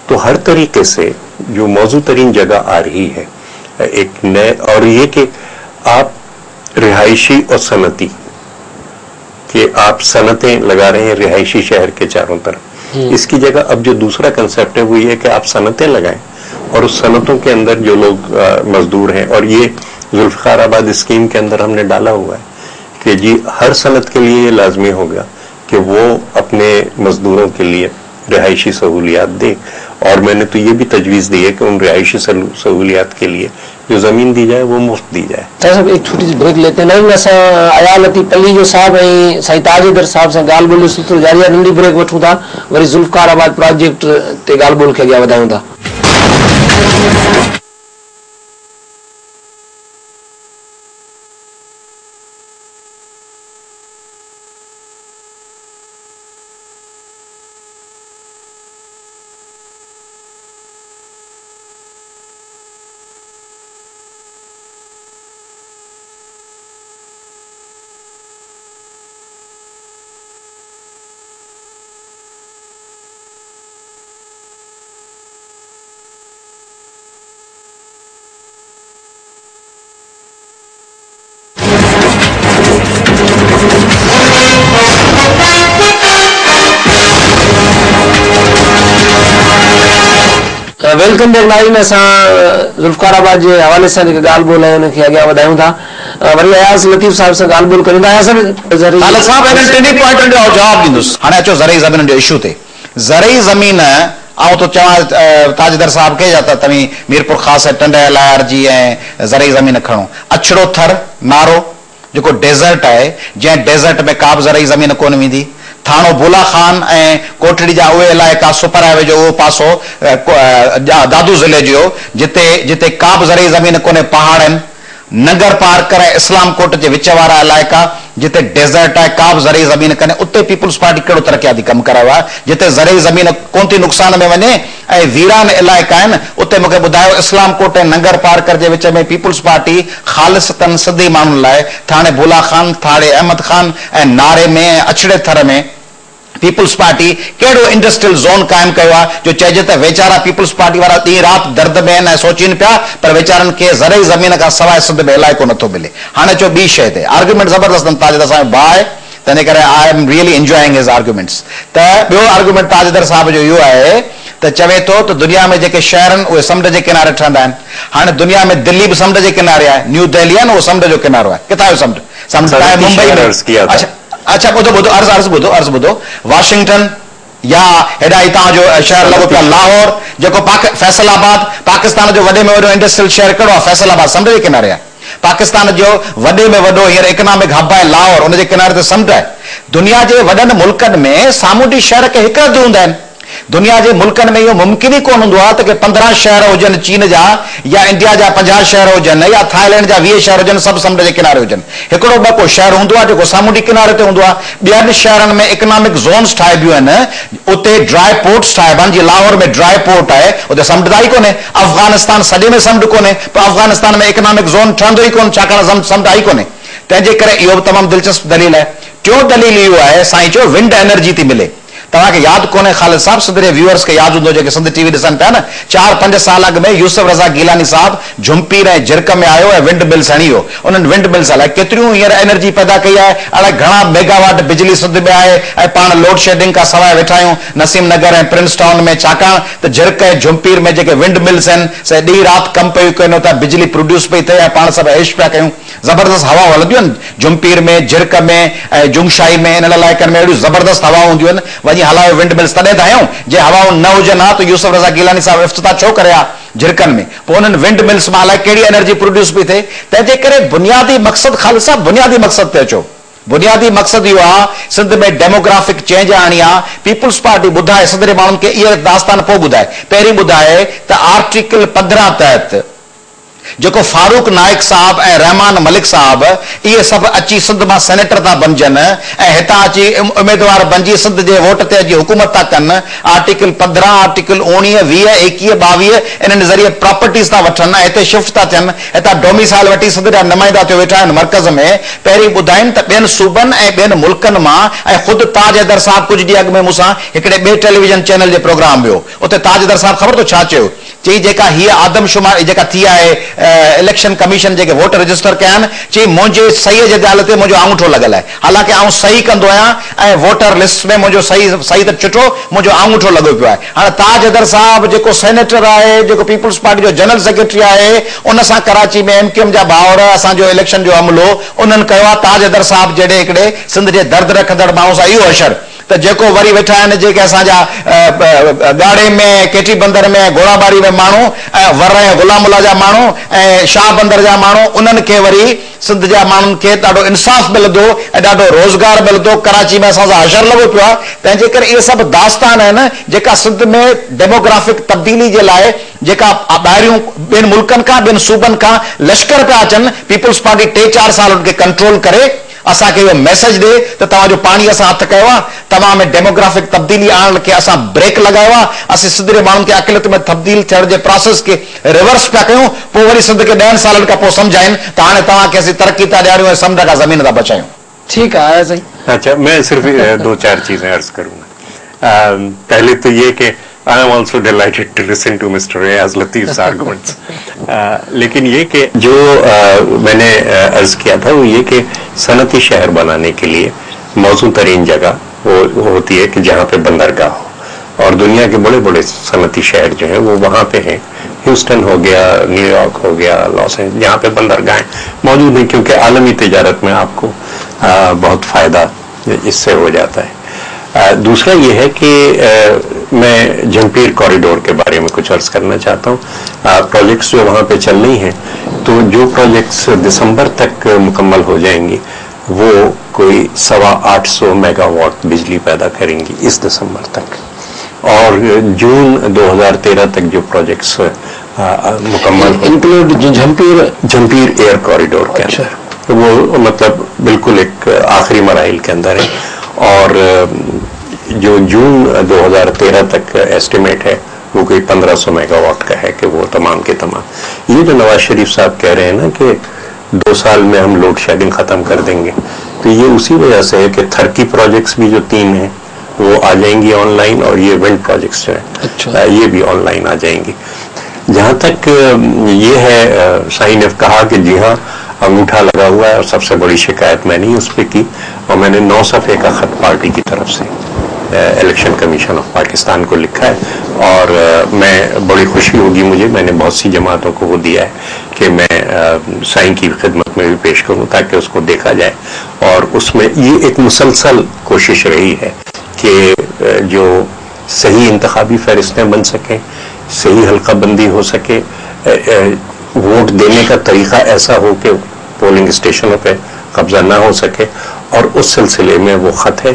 तो हर तरीके से जो मौजू तरीन जगह आ रही है एक नए, और ये कि आप रिहायशी और सनती कि आप सनतें लगा रहे हैं रिहायशी शहर के चारों तरफ, इसकी जगह अब जो दूसरा कंसेप्ट है वो ये है कि आप सनतें लगाएं, और उस सनतों के अंदर जो लोग मजदूर हैं, और ये ज़ुल्फ़कार आबाद स्कीम के अंदर हमने डाला हुआ है कि जी हर सनत के लिए ये लाजमी होगा कि वो अपने मजदूरों के लिए रिहायशी सहूलियात दे। और मैंने तो ये भी तजवीज़ दी है कि उन रिहायशी सहूलियात के लिए जो ज़मीन दी जाए वो मुफ्त दी जाए। साहब एक छोटी सी ब्रेक लेते हैं। असां आया लतीफ़ पल्ली जो साहब ऐं साईं ताजदर साहब सां ॻाल्हि ॿोल सूत्र जारी आहे। नंढी ब्रेक वठूं था, वरी ज़ुल्फ़कार आबाद प्रोजेक्ट ते ॻाल्हि ॿोल खे अॻियां वधायूं था। Welcome back line. ज़ुल्फ़कार आबाद के हवाले से ॻाल्हि ॿोल है उनके अॻियां वधायूं था। वरी अयाज़ लतीफ़ साहब से ॻाल्हि ॿोल कयूं था। अयाज़ साहब जवाब ॾींदुसि। हाणे अचो ज़रई ज़मीन जो इशू ते। زرعی زمین آؤں تو چواں تاجدر صاحب کے جاتا تمہیں میرپور خاص ہے ٹنڈے لائر جی زرعی زمین کھڑوں اچھڑو تھر نارو جو ڈیزرٹ ہے جن ڈیزرٹ میں کا زرعی زمین کون ویندی تھانو بولا خان کوٹڑی جا وہ علاقہ سپر ہائی وے جو وہ پاسو دادو ضلع جو جتے کا زرعی زمین کونے پہاڑ نگر پار کرے اسلام کوٹ کے وچ وارا علاقہ جتے ڈیزرٹ ہے کا زرعی زمین کنے اتنے پیپلز پارٹی کہڑو ترقیاتی کم کرایا جتے زرعی زمین کون تھی نقصان میں ونے ویران علاقہ ہیں اتنے مجھے بداؤ اسلام کوٹ نگر پار کر جے وچ میں پیپلز پارٹی خالصتاً سدھی مانن لائے تھانے بولا خان تھانے احمد خان نارے میں اچھڑے تھر میں پیپلز پارٹی کیڑو انڈسٹریل زون قائم کیا جو چیجے تے ویچارا پیپلز پارٹی والا تی رات درد میں نہ سوچین پیا پر ویچارن کے زرعی زمین کا سوائے سد میں علاقہ نتھو ملے ہانے چو بی شے تے آرگومنٹ زبردست تاجدر صاحب بھائی تنے کرے I am really enjoying his arguments تے بیو آرگومنٹ تاجدر صاحب جو یو ہے تے چوے تو دنیا میں جے شہرن وہ سمنڈ کے کنارے ٹھنڈا ہیں ہانے دنیا میں دلی بھی سمنڈ کے کنارے ہے نیو دہلی ہے وہ سمنڈ جو کنارو ہے کتھا ہے سمنڈ ممبئی میں اچھا عرض بدو واشنگٹن یا ہدایتاں جو شہر لگو پیا لاہور جو فیصل آباد پاکستان جو وڈے میں وڈو انڈسٹریل شہر کہڑو فیصل آباد سمجھ کے کنارے ہے پاکستان جو وڈے میں وڈو ہیر اکنامک ہب ہے لاہور ان کے کنارے تے سمجھ ہے دنیا کے وڈن ملکن میں سامونڈی شہر کے ایک ہی ہوندا ہیں دنیا کے ملکن میں یہ ممکن ہی کون ہوں کہ 15 شہر ہوجن چین جا یا انڈیا جا 50 شہر ہوجن یا تھائی لینڈ جا 20 شہر ہوجن سب سمنڈ کے کنارے ہوجن ایکڑو بکو شہر ہوں جو سامونڈی کنارے تے ہوں بین شہرن میں اکنامک زونس ٹھائے بیو ہیں اتنے ڈرائی پورٹس ٹھائے بن جی لاہور میں ڈرائی پورٹ ہے اتنے سمنڈ آئی کونے افغانستان سجے میں سمنڈ کونے پر افغانستان میں اکنامک زون ٹھندو ہی کون چھاکان سمنڈ آئی کونے تنجے کرے یہ تمام دلچسپ دلیل ہے ٹیوں دلیل یہ ہے سائیں چو ونڈ انرجی تھی ملے تمہیں یاد کونے خالد صاحب سندھ ویورز کے یاد ہوں جو سندھ ٹی وی ڈسن پیا نا 4-5 سال اگ میں یوسف رضا گیلانی صاحب جھمپیر جرک میں آयो ونڈ ملس ہنیو انہوں ونڈ ملس ہلائی کتریوں ہیر انرجی پیدا کی ہے اڑا گھنا میگا واٹ بجلی سندھ میں آئے پان لوڈ شیڈنگ کا سوائے ویٹھایوں نسیم نگر ہے پرنس ٹاؤن میں چھاکان تو جرک جھمپیر میں جو ونڈ ملس ہیں سے ڈی رات کم پہ کہیں تا بجلی پروڈیوس پہ تھے پان سب عیش پیا کہیں زبردست ہوا ہلندیوں جھمپیر میں جرک میں جنگشائی میں ان علاقن میں زبردست ہوا ہوں وجہ ہلاؤ ونڈ ملس تدے تھا جے ہوا نہ ہوجن ہاں تو یوسف رضا گیلانی صاحب افتتاح چھو کریا جھرکن میں پو انہن ونڈ ملس میں ہلائی کیڑی انرجی پروڈیوس بھی تھے تنجے کرے بنیادی مقصد خالد صاحب بنیادی مقصد تے اچو بنیادی مقصد یہ آ سندھ میں ڈیموگرافک چینج آنی آ پیپلز پارٹی بدھائے صدر مانن کے یہ داستان پو بدھائے پہری بدھائے تا آرٹیکل 15 تحت جو فاروق نائک صاحب رحمان ملک صاحب یہ سب اچھی سندھ میں سینیٹر تا بنجن ہتا اچھی امیدوار بنجی سندھ کے ووٹ تے اچھی حکومت تا کن آرٹیکل 15 آرٹیکل 19 20 21 22 ان ذریعے پراپرٹیز تا وٹھن ہتے شفٹ تا تھن ہتا ڈومیسائل وٹی سندھ جا نمائندہ تے ویٹھا مرکز میں پہری بدھائن تے بین صوبن بین ملکن ماں خود تاج حیدر صاحب کچھ ڈی اگ میں مسا ایکڑے بے ٹیلی ویژن چینل کے پروگرام بیو اتنے تاج حیدر صاحب خبر تو چھا چیو چی جیکا ہی آدم شمار جیکا تھی ہے الیکشن کمیشن جے ووٹ رجسٹر کیا چی مجھے صحیح جے حالت مجھے آنگوٹھو لگل ہے حالانکہ آؤں صحیح کندو آیا ووٹر لسٹ میں مجھے صحیح تو چٹو مجھے آنگوٹھو لگو پیا ہے ہاں تاج حیدر صاحب جو سینیٹر ہے جو پیپلز پارٹی جو جنرل سیکرٹری ہے ان سے کراچی میں MQM جا باور اساں جو الیکشن جو عملو انہوں کہا تاج حیدر صاحب جڑے ایکڑے سندھ کے درد رکھندڑ ماؤں سے یہ اشر تو جیکو وری ویٹھا ہیں جے کہ اساں جا گاڑے میں کیٹی بندر میں گھوڑا باری میں مانو ور غلام اللہ جا مانو شاہ بندر جا مانو انہن کے وری سندھ جا مانن کے ڈاڈو انصاف ملدو ڈاڈو روزگار ملدو کراچی میں اساں حشر لگو پیا تنجے کر یہ سب داستان ہے نا جیکا سندھ میں ڈیموگرافک تبدیلی کے لائے جیکا ॿाहिरियों ॿियनि मुल्कनि खां ॿियनि सूबनि खां लश्कर पिया अचनि पीपल्स पार्टी 3-4 साल उनखे कंट्रोल करे असांखे इहो मैसेज ॾे त तव्हांजो पाणी असां हथ कयो आहे तव्हां में डेमोग्राफिक तब्दीली आणण खे असां ब्रेक लॻायो आहे असीं सिंध जे माण्हुनि खे अक़लियत में तब्दील थियण जे प्रोसेस खे रिवर्स पिया कयूं पोइ वरी सिंध खे 10 सालनि खां पोइ सम्झाइनि त हाणे तव्हांखे असीं तरक़ी था ॾियारियूं ऐं समुंड खां ज़मीन था बचायूं ٹھیک ہے صحیح اچھا میں صرف 2-4 چیزیں عرض کروں گا پہلے تو یہ کہ I am also delighted to listen to Mr. Riaz Latif's arguments. لیکن یہ کہ جو میں نے عرض کیا تھا وہ یہ کہ صنعتی شہر بنانے کے لیے موزوں ترین جگہ وہ ہوتی ہے کہ جہاں پہ بندرگاہ ہو اور دنیا کے بڑے بڑے صنعتی شہر جو ہیں وہ وہاں پہ ہیں ہیوسٹن ہو گیا نیو یارک ہو گیا لاس اینجلس جہاں پہ بندرگاہیں موجود ہیں کیونکہ عالمی تجارت میں آپ کو بہت فائدہ اس سے ہو جاتا ہے دوسرا یہ ہے کہ میں جھمپیر کوریڈور کے بارے میں کچھ عرض کرنا چاہتا ہوں. پروجیکٹس جو وہاں پہ چل رہی ہیں تو جو پروجیکٹس دسمبر تک مکمل ہو جائیں گی وہ کوئی 850 میگا واٹ بجلی پیدا کریں گی اس دسمبر تک. اور جون 2013 تک جو پروجیکٹس مکمل انکلوڈ جھمپیر ایئر کوریڈور کے اندر وہ مطلب بالکل ایک آخری مراحل کے اندر ہے. اور جو جون 2013 تک ایسٹیمیٹ ہے وہ کوئی 1500 میگا واٹ کا ہے کہ وہ تمام کے تمام. یہ جو نواز شریف صاحب کہہ رہے ہیں نا کہ 2 سال میں ہم لوڈ شیڈنگ ختم کر دیں گے, تو یہ اسی وجہ سے ہے کہ تھرکی پروجیکٹس بھی جو 3 ہیں وہ آ جائیں گی آن لائن, اور یہ ونڈ پروجیکٹس جو ہیں یہ بھی آن لائن آ جائیں گی. جہاں تک یہ ہے, شاہین نے کہا کہ جی ہاں انگوٹھا لگا ہوا ہے, اور سب سے بڑی شکایت میں نے اس پہ کی, اور میں نے 9 صفحے کا خط پارٹی کی طرف سے الیکشن کمیشن آف پاکستان کو لکھا ہے. اور میں بڑی خوشی ہوگی مجھے, میں نے بہت سی جماعتوں کو وہ دیا ہے کہ میں سائن کی خدمت میں بھی پیش کروں تاکہ اس کو دیکھا جائے. اور اس میں یہ ایک مسلسل کوشش رہی ہے کہ جو صحیح انتخابی فہرستیں بن سکیں, صحیح حلقہ بندی ہو سکے, ووٹ دینے کا طریقہ ایسا ہو کہ پولنگ اسٹیشنوں پہ قبضہ نہ ہو سکے, اور اس سلسلے میں وہ خط ہے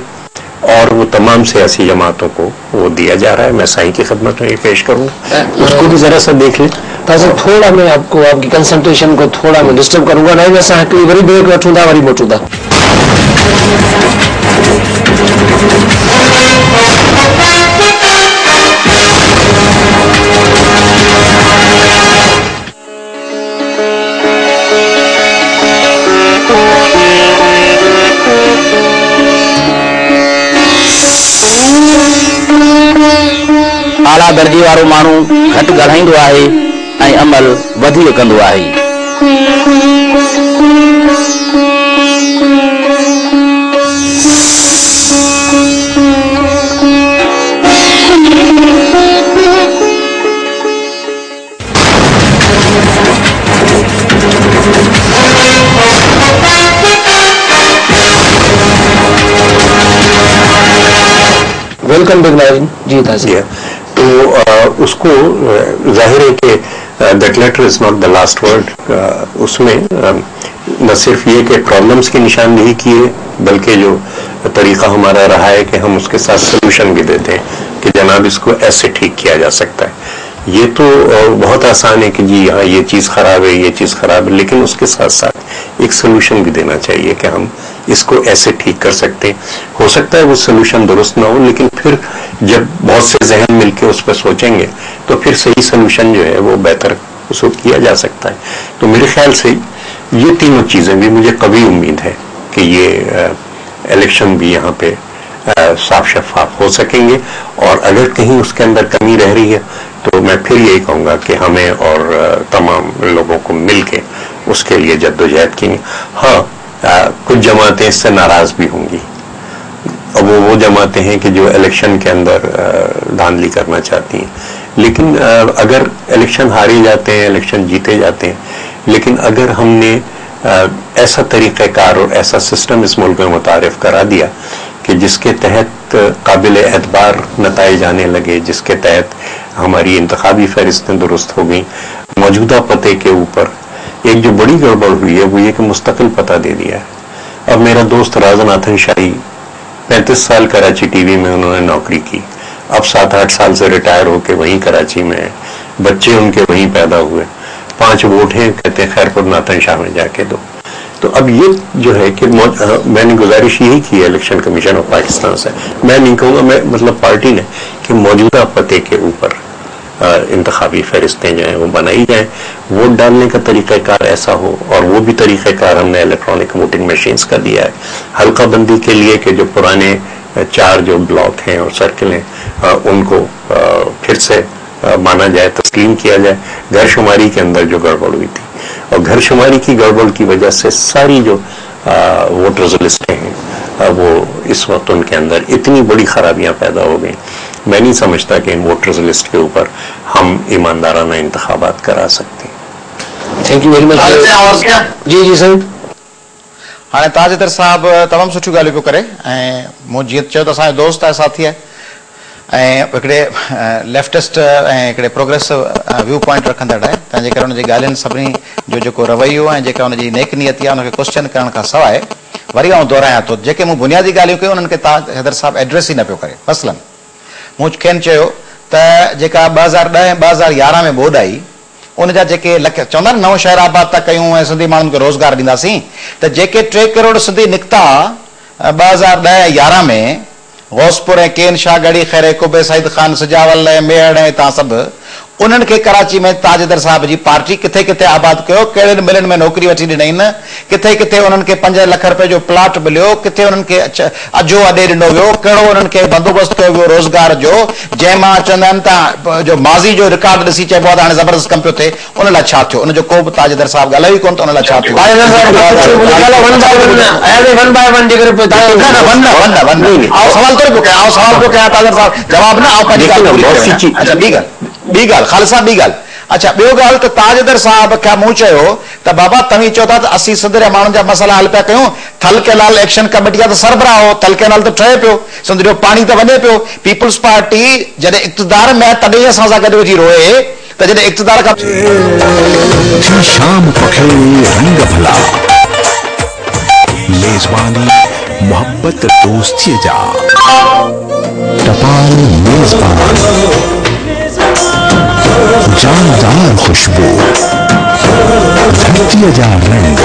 اور وہ تمام سیاسی جماعتوں کو وہ دیا جا رہا ہے. میں سائن کی خدمت میں یہ پیش کروں, اس کو بھی ذرا سا دیکھ لیں. تھوڑا میں آپ کو آپ کی کنسنٹریشن کو تھوڑا میں ڈسٹرب کروں گا, نہیں میں ساکلی وری بریک وٹھوں دا وری موٹوں دا. आला दर्जे वारो माण्हू घटि ॻाल्हाईंदो आहे ऐं अमल वधीक कंदो आहे. ویلکم بگ ناظرین. جی تاثیر تو اس کو ظاہر ہے کہ that letter is not the last word. اس میں نہ صرف یہ کہ پرابلمس کی نشاندہی کی ہے, بلکہ جو طریقہ ہمارا رہا ہے کہ ہم اس کے ساتھ سلوشن بھی دیتے ہیں کہ جناب اس کو ایسے ٹھیک کیا جا سکتا ہے. یہ تو بہت آسان ہے کہ جی ہاں یہ چیز خراب ہے, یہ چیز خراب ہے, لیکن اس کے ساتھ ساتھ ایک سلوشن بھی دینا چاہیے کہ ہم اس کو ایسے ٹھیک کر سکتے ہیں. ہو سکتا ہے وہ سلوشن درست نہ ہو, لیکن پھر جب بہت سے ذہن مل کے اس پہ سوچیں گے تو پھر صحیح سلوشن جو ہے وہ بہتر اس کو کیا جا سکتا ہے. تو میرے خیال سے یہ تینوں چیزیں بھی مجھے قوی امید ہے کہ یہ الیکشن بھی یہاں پہ صاف شفاف ہو سکیں گے. اور اگر کہیں اس کے اندر کمی رہ رہی ہے تو میں پھر یہی کہوں گا کہ ہمیں اور تمام لوگوں کو مل کے اس کے لیے جدوجہد کی. ہاں کچھ جماعتیں اس سے ناراض بھی ہوں گی, اور وہ جماعتیں ہیں کہ جو الیکشن کے اندر دھاندلی کرنا چاہتی ہیں. لیکن اگر الیکشن ہارے جاتے ہیں, الیکشن جیتے جاتے ہیں, لیکن اگر ہم نے ایسا طریقہ کار اور ایسا سسٹم اس ملک میں متعارف کرا دیا کہ جس کے تحت قابل اعتبار نتائج آنے لگے, جس کے تحت ہماری انتخابی فہرستیں درست ہو گئیں, موجودہ پتے کے اوپر ایک جو بڑی گڑبڑ ہوئی ہے وہ یہ کہ مستقل پتہ دے دیا ہے. اب میرا دوست راجناتھن شاہی 35 سال کراچی ٹی وی میں انہوں نے نوکری کی, اب 7-8 سال سے ریٹائر ہو کے وہیں کراچی میں ہیں, بچے ان کے وہیں پیدا ہوئے, 5 ووٹ ہیں, کہتے ہیں خیر پور ناتھن شاہ میں جا کے دو. تو اب یہ جو ہے کہ میں نے گزارش یہی کی ہے الیکشن کمیشن آف پاکستان سے, میں نہیں کہوں گا, میں مطلب پارٹی نے, کہ موجودہ پتے کے اوپر انتخابی فہرستیں جو ہیں وہ بنائی جائیں. ووٹ ڈالنے کا طریقہ کار ایسا ہو, اور وہ بھی طریقہ کار ہم نے الیکٹرانک ووٹنگ مشینز کا دیا ہے. حلقہ بندی کے لیے کہ جو پرانے 4 جو بلاک ہیں اور سرکل ہیں ان کو پھر سے مانا جائے, تسلیم کیا جائے. گھر شماری کے اندر جو گڑبڑ ہوئی تھی, اور گھر شماری کی گڑبڑ کی وجہ سے ساری جو ووٹرز لسٹیں ہیں وہ اس وقت ان کے اندر اتنی بڑی خرابیاں پیدا ہو گئیں. میں نہیں سمجھتا کہ ان ووٹرز لسٹ کے اوپر ہم ایماندارانہ انتخابات کرا سکتے ہیں. Thank you very much. جی جی سر. हाणे ताजदर साहब तमामु सुठियूं ॻाल्हियूं पियो करे ऐं मूं जीअं चयो त असांजो दोस्त आहे साथी आहे ऐं हिकिड़े लेफ्टिस्ट ऐं हिकिड़े प्रोग्रेसिव व्यू पॉइंट रखंदड़ आहे तंहिंजे करे हुनजी ॻाल्हियुनि सभिनी जो जेको रवैयो ऐं जेका हुनजी नेक नियत आहे हुनखे क्वेश्चन करण खां सवाइ वरी आउं दोहरायां थो जेके मूं बुनियादी ॻाल्हियूं कयूं उन्हनि खे हैदर साहब एड्रेस ई न पियो करे। मसलन मूं खेनि चयो त जेका 2010 ऐं 2011 में ॿोॾ आई उन जा जेके लख चवंदा आहिनि नओं शहर आबाद था कयूं ऐं सिंधी माण्हुनि खे रोज़गार ॾींदासीं त जेके 3 करोड़ सिंधी निकिता 2010-11 में गौसपुर ऐं केन शाह गढ़ी खैर कुबे सईद खान सजावल ऐं मेहर ऐं तव्हां सभु उन्हनि खे कराची में ताजदर साहब जी पार्टी किथे किथे आबाद कयो, कहिड़े मिलनि में नौकरी वठी ॾिनई न, किथे किथे उन्हनि खे 5 लख रुपए जो प्लाट मिलियो, किथे उन्हनि खे अजो अॾे ॾिनो वियो, कहिड़ो उन्हनि खे बंदोबस्तु कयो वियो रोज़गार जो, जंहिंमां चवंदा आहिनि त जो माज़ी जो रिकॉर्ड ॾिसी चइबो आहे त हाणे ज़बरदस्त कमु पियो थिए, उन लाइ छा थियो? उनजो को बि ताजदर साहब ॻाल्हायो ई कोन त उन लाइ छा थियो? सवाल थोरी पियो कयां, सवाल पियो कयां ताजदर साहब, जवाब न आओ पंहिंजी ॻाल्हि। ॿी ॻाल्हि ख़ालिसा ॿी ॻाल्हि। अच्छा ॿियो ॻाल्हि त ताजदर साहब खे मूं चयो त बाबा तव्हीं चओ था त असीं सिंध जे माण्हुनि जा मसइला हल पिया कयूं, थल केनाल एक्शन कमेटी आहे त सरबराह हो, थल केनाल त ठहे पियो, सिंध जो पाणी त वञे पियो। पीपल्स पार्टी जॾहिं इक़्तिदार में तॾहिं असां सां गॾु वेठी रोए त जॾहिं इक़्तिदार खां शाम पखे रंग भला मेज़बानी मोहब्बत दोस्ती जा टपाल मेज़बान जानदार खुशबू धरती जा रंग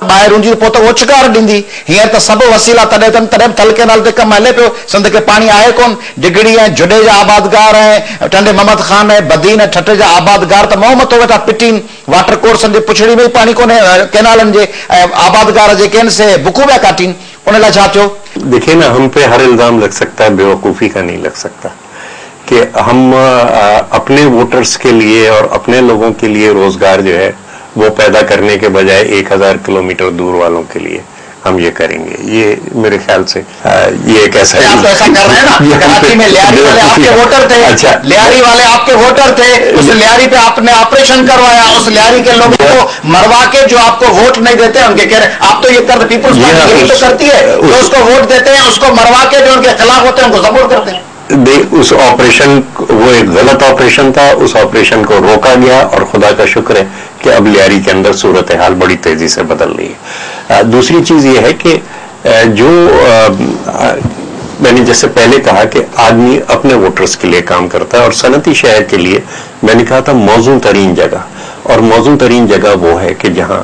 ॿाहिरि हूंदी पोइ त ओचकार ॾींदी, हींअर त सभु वसीला तॾहिं तॾहिं थल केनाल ते कमु हले पियो, सिंध खे पाणी आहे कोन। डिगड़ी ऐं जुडे जा आबादगार ऐं टंडे मोहम्मद खान ऐं बदीन ऐं ठटे जा आबादगार त मोह मथो वेठा पिटीन, वाटर कोर्सनि जे पुछड़ी में पाणी कोन्हे, केनालनि जे ऐं आबादगार जेके आहिनि से बुकू पिया काटीन, उन लाइ छा थियो? देखिए ना, हम पे हर इल्जाम लग सकता है, बेवकूफ़ी का नहीं लग सकता कि हम अपने वोटर्स के लिए और अपने लोगों के लिए रोजगार जो है वो पैदा करने के बजाय 1000 किलोमीटर दूर वालों के लिए हम ये करेंगे। ये मेरे ख्याल से ये एक ऐसा आप तो ऐसा कर रहे हैं ना, कराची में लियारी वाले आपके वोटर थे। अच्छा, लियारी वाले आपके वोटर थे, उस लियारी पे आपने ऑपरेशन करवाया, उस लियारी के लोगों को मरवा के जो आपको वोट नहीं देते उनके कह रहे आप तो ये करते, पीपल्स पार्टी तो करती है, तो उसको वोट देते हैं, उसको मरवा के जो उनके खिलाफ होते हैं उनको सपोर्ट करते हैं। उस ऑपरेशन, वो एक गलत ऑपरेशन था, उस ऑपरेशन को रोका गया और खुदा का शुक्र है कि अब लियारी के अंदर सूरत हाल बड़ी तेजी से बदल रही है। दूसरी चीज ये है कि जो मैंने जैसे पहले कहा कि आदमी अपने वोटर्स के लिए काम करता है और सनती शहर के लिए मैंने कहा था मौजूद तरीन जगह, और मौजूद तरीन जगह वो है कि जहां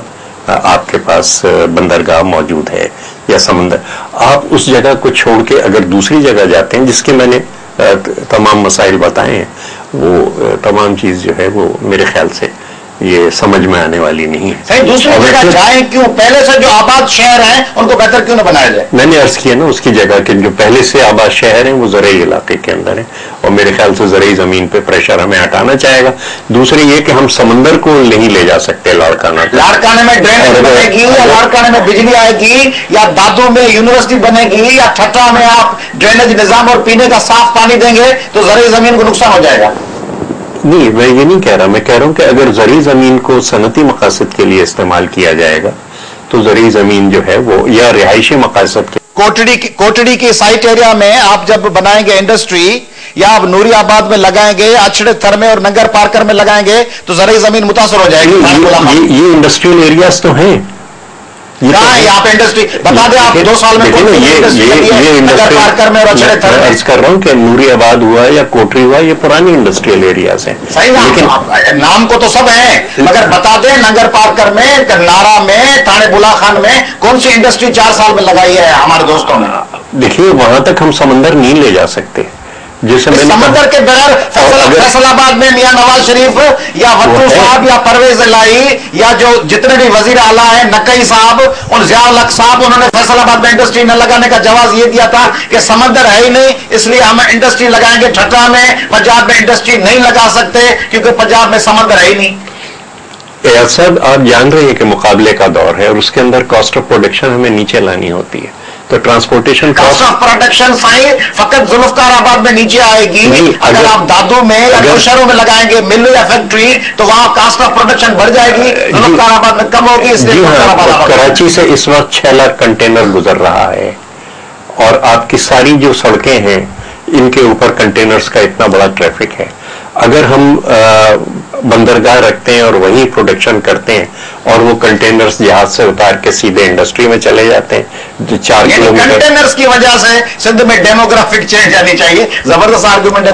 आपके पास बंदरगाह मौजूद है या समंदर, आप उस जगह को छोड़ के अगर दूसरी जगह जाते हैं, जिसके मैंने तमाम मसाइल बताए हैं, वो तमाम चीज जो है वो मेरे ख्याल से ये समझ में आने वाली नहीं है। सही, दूसरी जगह जाएं क्यों? पहले से जो आबाद शहर हैं उनको बेहतर क्यों न बनाया जाए? मैंने अर्ज किया ना, उसकी जगह के जो पहले से आबाद शहर हैं वो ज़रई इलाके के अंदर है, और मेरे ख्याल से ज़रई जमीन पे प्रेशर हमें हटाना चाहेगा। दूसरी ये कि हम समंदर को नहीं ले जा सकते लाड़काना। लाड़काने में ड्रेनेज बनेगी या लाड़काने में बिजली आएगी या दादू में यूनिवर्सिटी बनेगी या ठट्टा में आप ड्रेनेज निजाम और पीने का साफ पानी देंगे तो ज़रई जमीन को नुकसान हो जाएगा। नहीं, मैं ये नहीं कह रहा, मैं कह रहा हूं कि अगर ज़रई ज़मीन को सनती मकासद के लिए इस्तेमाल किया जाएगा तो ज़रई ज़मीन जो है वो या रिहायशी मकासद के कोटड़ी की साइट एरिया में आप जब बनाएंगे इंडस्ट्री या आप नूरी आबाद में लगाएंगे, अछड़े थर में और नंगर पार्कर में लगाएंगे तो ज़रई ज़मीन मुतासर हो जाएगी। ये इंडस्ट्रियल एरियाज तो हैं, कहाँ है यहाँ पे इंडस्ट्री? बता दें आप 2 साल में ये अर्ज कर रहा हूँ कि नूरी आबाद हुआ या कोटरी हुआ, ये पुरानी इंडस्ट्रियल एरियाज हैं। सही, लेकिन नाम को तो सब है, मगर बता दें नगर पार्कर में, नारा में, थाने बुला खान में कौन सी इंडस्ट्री 4 साल में लगाई है हमारे दोस्तों ने? देखिए, वहां तक हम समंदर नहीं ले जा सकते, जैसे समंदर के बगैर फैसलाबाद में मियां नवाज शरीफ या भट्टू साहब या परवेज इलाही या जो जितने भी वजीर आला है, नकई साहब और ज़ियाउल हक साहब, उन्होंने फैसलाबाद में इंडस्ट्री न लगाने का जवाब ये दिया था कि समंदर है ही नहीं, इसलिए हम इंडस्ट्री लगाएंगे ठट्टा में, पंजाब में इंडस्ट्री नहीं लगा सकते क्योंकि पंजाब में समंदर है ही नहीं। साहब, आप जान रहे हैं कि मुकाबले का दौर है और उसके अंदर कॉस्ट ऑफ प्रोडक्शन हमें नीचे लानी होती है, तो ट्रांसपोर्टेशन कॉस्ट ऑफ प्रोडक्शन साईं फकत जुल्फकार आबाद में नीचे आएगी। अगर आप दादू में या नौशहरों में लगाएंगे मिल या फैक्ट्री तो वहां कॉस्ट ऑफ प्रोडक्शन बढ़ जाएगी, जुल्फकार आबाद में कम होगी। इसलिए कराची से इस वक्त 6 लाख कंटेनर गुजर रहा है और आपकी सारी जो सड़कें हैं इनके ऊपर कंटेनर्स का इतना बड़ा ट्रैफिक है। अगर हम बंदरगाह रखते हैं और वहीं प्रोडक्शन करते हैं और वो कंटेनर्स जहाज से उतार के सीधे इंडस्ट्री में चले जाते हैं जो 4 किलोमीटर। कंटेनर्स की वजह से सिंध में डेमोग्राफिक चेंज आनी चाहिए। जबरदस्त आर्गुमेंट है,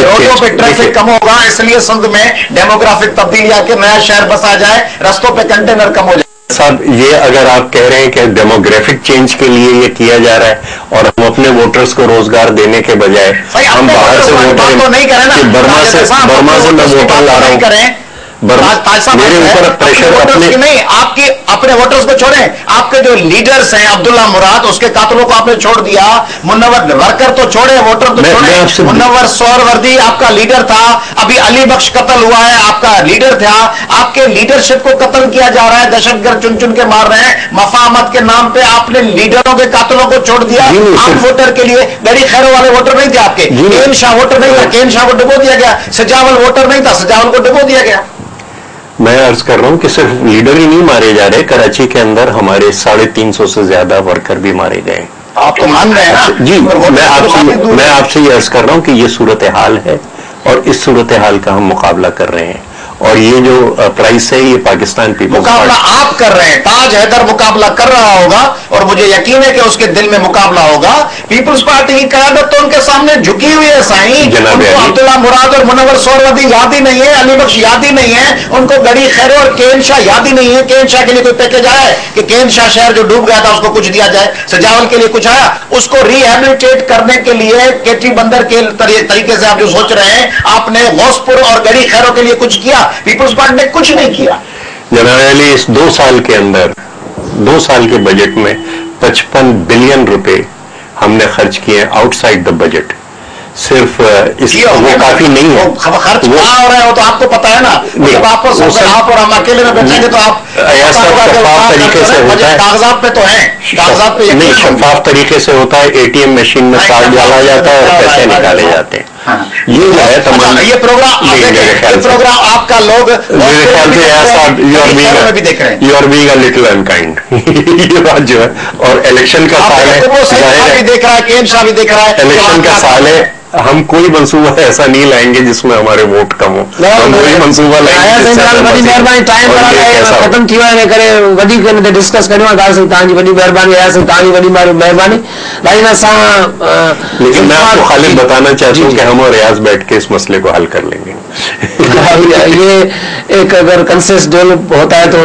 रोडों पे ट्रैफिक कम होगा इसलिए सिंध में डेमोग्राफिक तब्दीली आके नया शहर बसा जाए, रस्तों पे कंटेनर कम हो जाए। साहब ये अगर आप कह रहे हैं कि डेमोग्राफिक चेंज के लिए ये किया जा रहा है और हम अपने वोटर्स को रोजगार देने के बजाय हम बाहर से वोटर तो नहीं करें ना, बर्मा से मैं वोटर ला रहा हूं, मेरे ऊपर प्रेशर अपने नहीं, आपके अपने वोटर्स को छोड़ें, आपके जो लीडर्स हैं अब्दुल्ला मुराद उसके कातलों को आपने छोड़ दिया, मुन्नवर वर्कर तो छोड़े, वोटर तो छोड़े। मुन्नवर सोहरवर्दी आपका लीडर था, अभी अली बख्श कत्ल हुआ है, आपका लीडर था, आपके लीडरशिप को कत्ल किया जा रहा है, दहशतगर्द चुन चुन के मार रहे हैं मफाहमत के नाम पे। आपने लीडरों के कातलों को छोड़ दिया आम वोटर के लिए। गड़ी खैरों वाले वोटर नहीं थे आपके, केन शाह वोटर नहीं था, केन शाह को डुबो दिया गया, सजावल वोटर नहीं था, सजावल को डुबो दिया गया। मैं अर्ज कर रहा हूं कि सिर्फ लीडर ही नहीं मारे जा रहे, कराची के अंदर हमारे 350 से ज्यादा वर्कर भी मारे गए। आप तो मान रहे हैं ना? जी, मैं आपसे ये अर्ज कर रहा हूं कि ये सूरत हाल है और इस सूरत हाल का हम मुकाबला कर रहे हैं और ये जो प्राइस है ये पाकिस्तान पीपल्स मुकाबला आप कर रहे हैं। ताज हैदर मुकाबला कर रहा होगा और मुझे यकीन है कि उसके दिल में मुकाबला होगा। पीपल्स पार्टी की क़यादत तो उनके सामने झुकी हुई है साईं। उनको अब्दुल्ला मुराद और मुनव्वर सोहरवर्दी याद ही नहीं है, अली बख्श याद ही नहीं है, उनको गड़ी खैरो और केन शाह याद ही नहीं है। केन शाह के लिए कोई पैकेज आया है कि केन शाह शहर जो डूब गया था उसको कुछ दिया जाए? सजावल के लिए कुछ आया? उसको रिहेबिलिटेट करने के लिए केटी बंदर के तरीके से आप जो सोच रहे हैं, आपने गौसपुर और गड़ी खैरो के लिए कुछ किया? पीपल्स पार्टी ने कुछ नहीं किया। जनाब अली, इस 2 साल के अंदर 2 साल के बजट में 55 बिलियन रुपए हमने खर्च किए आउटसाइड द बजट। सिर्फ इस वो काफी नहीं है, खर्च कहाँ हो रहा है वो तो आपको पता है ना। जब आप और हम अकेले में बैठेंगे तो आप शफाफ तरीके से होता है, कागजात पे तो है, कागजात पे नहीं, शफाफ तरीके से होता है। एटीएम मशीन में कार्ड डाला जाता है और पैसे निकाले जाते हैं। ये जो है तमाम ये प्रोग्राम आपका लोग मेरे ख्याल से you are being a little unkind ये बात जो है। और इलेक्शन का साल है, देख रहा है, केन शाह भी देख रहा है, इलेक्शन का साल है, हम कोई मंसूबा ऐसा नहीं लाएंगे जिसमें हमारे वोट कम हो। हम वही मंसूबा लाएंगे खत्म थी वञे करे वधीक हिन ते डिस्कस करियो आहे। दाल सिंह तव्हांजी वॾी महिरबानी, अयाज सिंह तव्हांजी वॾी महिरबानी। लेकिन असां लेकिन मैं आपको खालिद बताना चाहता हूँ कि हम और रियाज बैठ के इस मसले को हल कर लेंगे। ये एक अगर कंसेंसस डेवलप होता है तो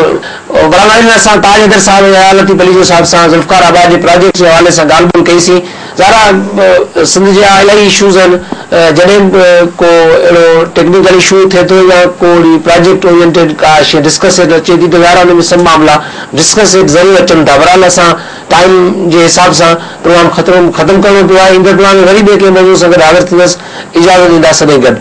बराबरि असां ताज हैदर साहब या लतीफ़ अली साहब सां ज़ुल्फ़कार आबाद जे प्रोजेक्ट जे हवाले सां ॻाल्हि ॿोल कईसीं। ज़ारा सिंध जा इलाही इशूज़ आहिनि, जॾहिं को अहिड़ो टेक्निकल इशू थिए थो या कोई प्रोजेक्ट ओरिएंटेड का शइ डिस्कस अचे थी त ज़ारा हुन में सभु मामला डिस्कस ज़रूरु अचनि था। बहरहाल असां टाइम जे हिसाब सां प्रोग्राम ख़तमु करणो पियो आहे। ईंदड़ प्रोग्राम में वरी ॿिए कंहिं मौज़ूअ सां गॾु हाज़िर थींदसि। इजाज़त ॾींदा सदाईं गॾु।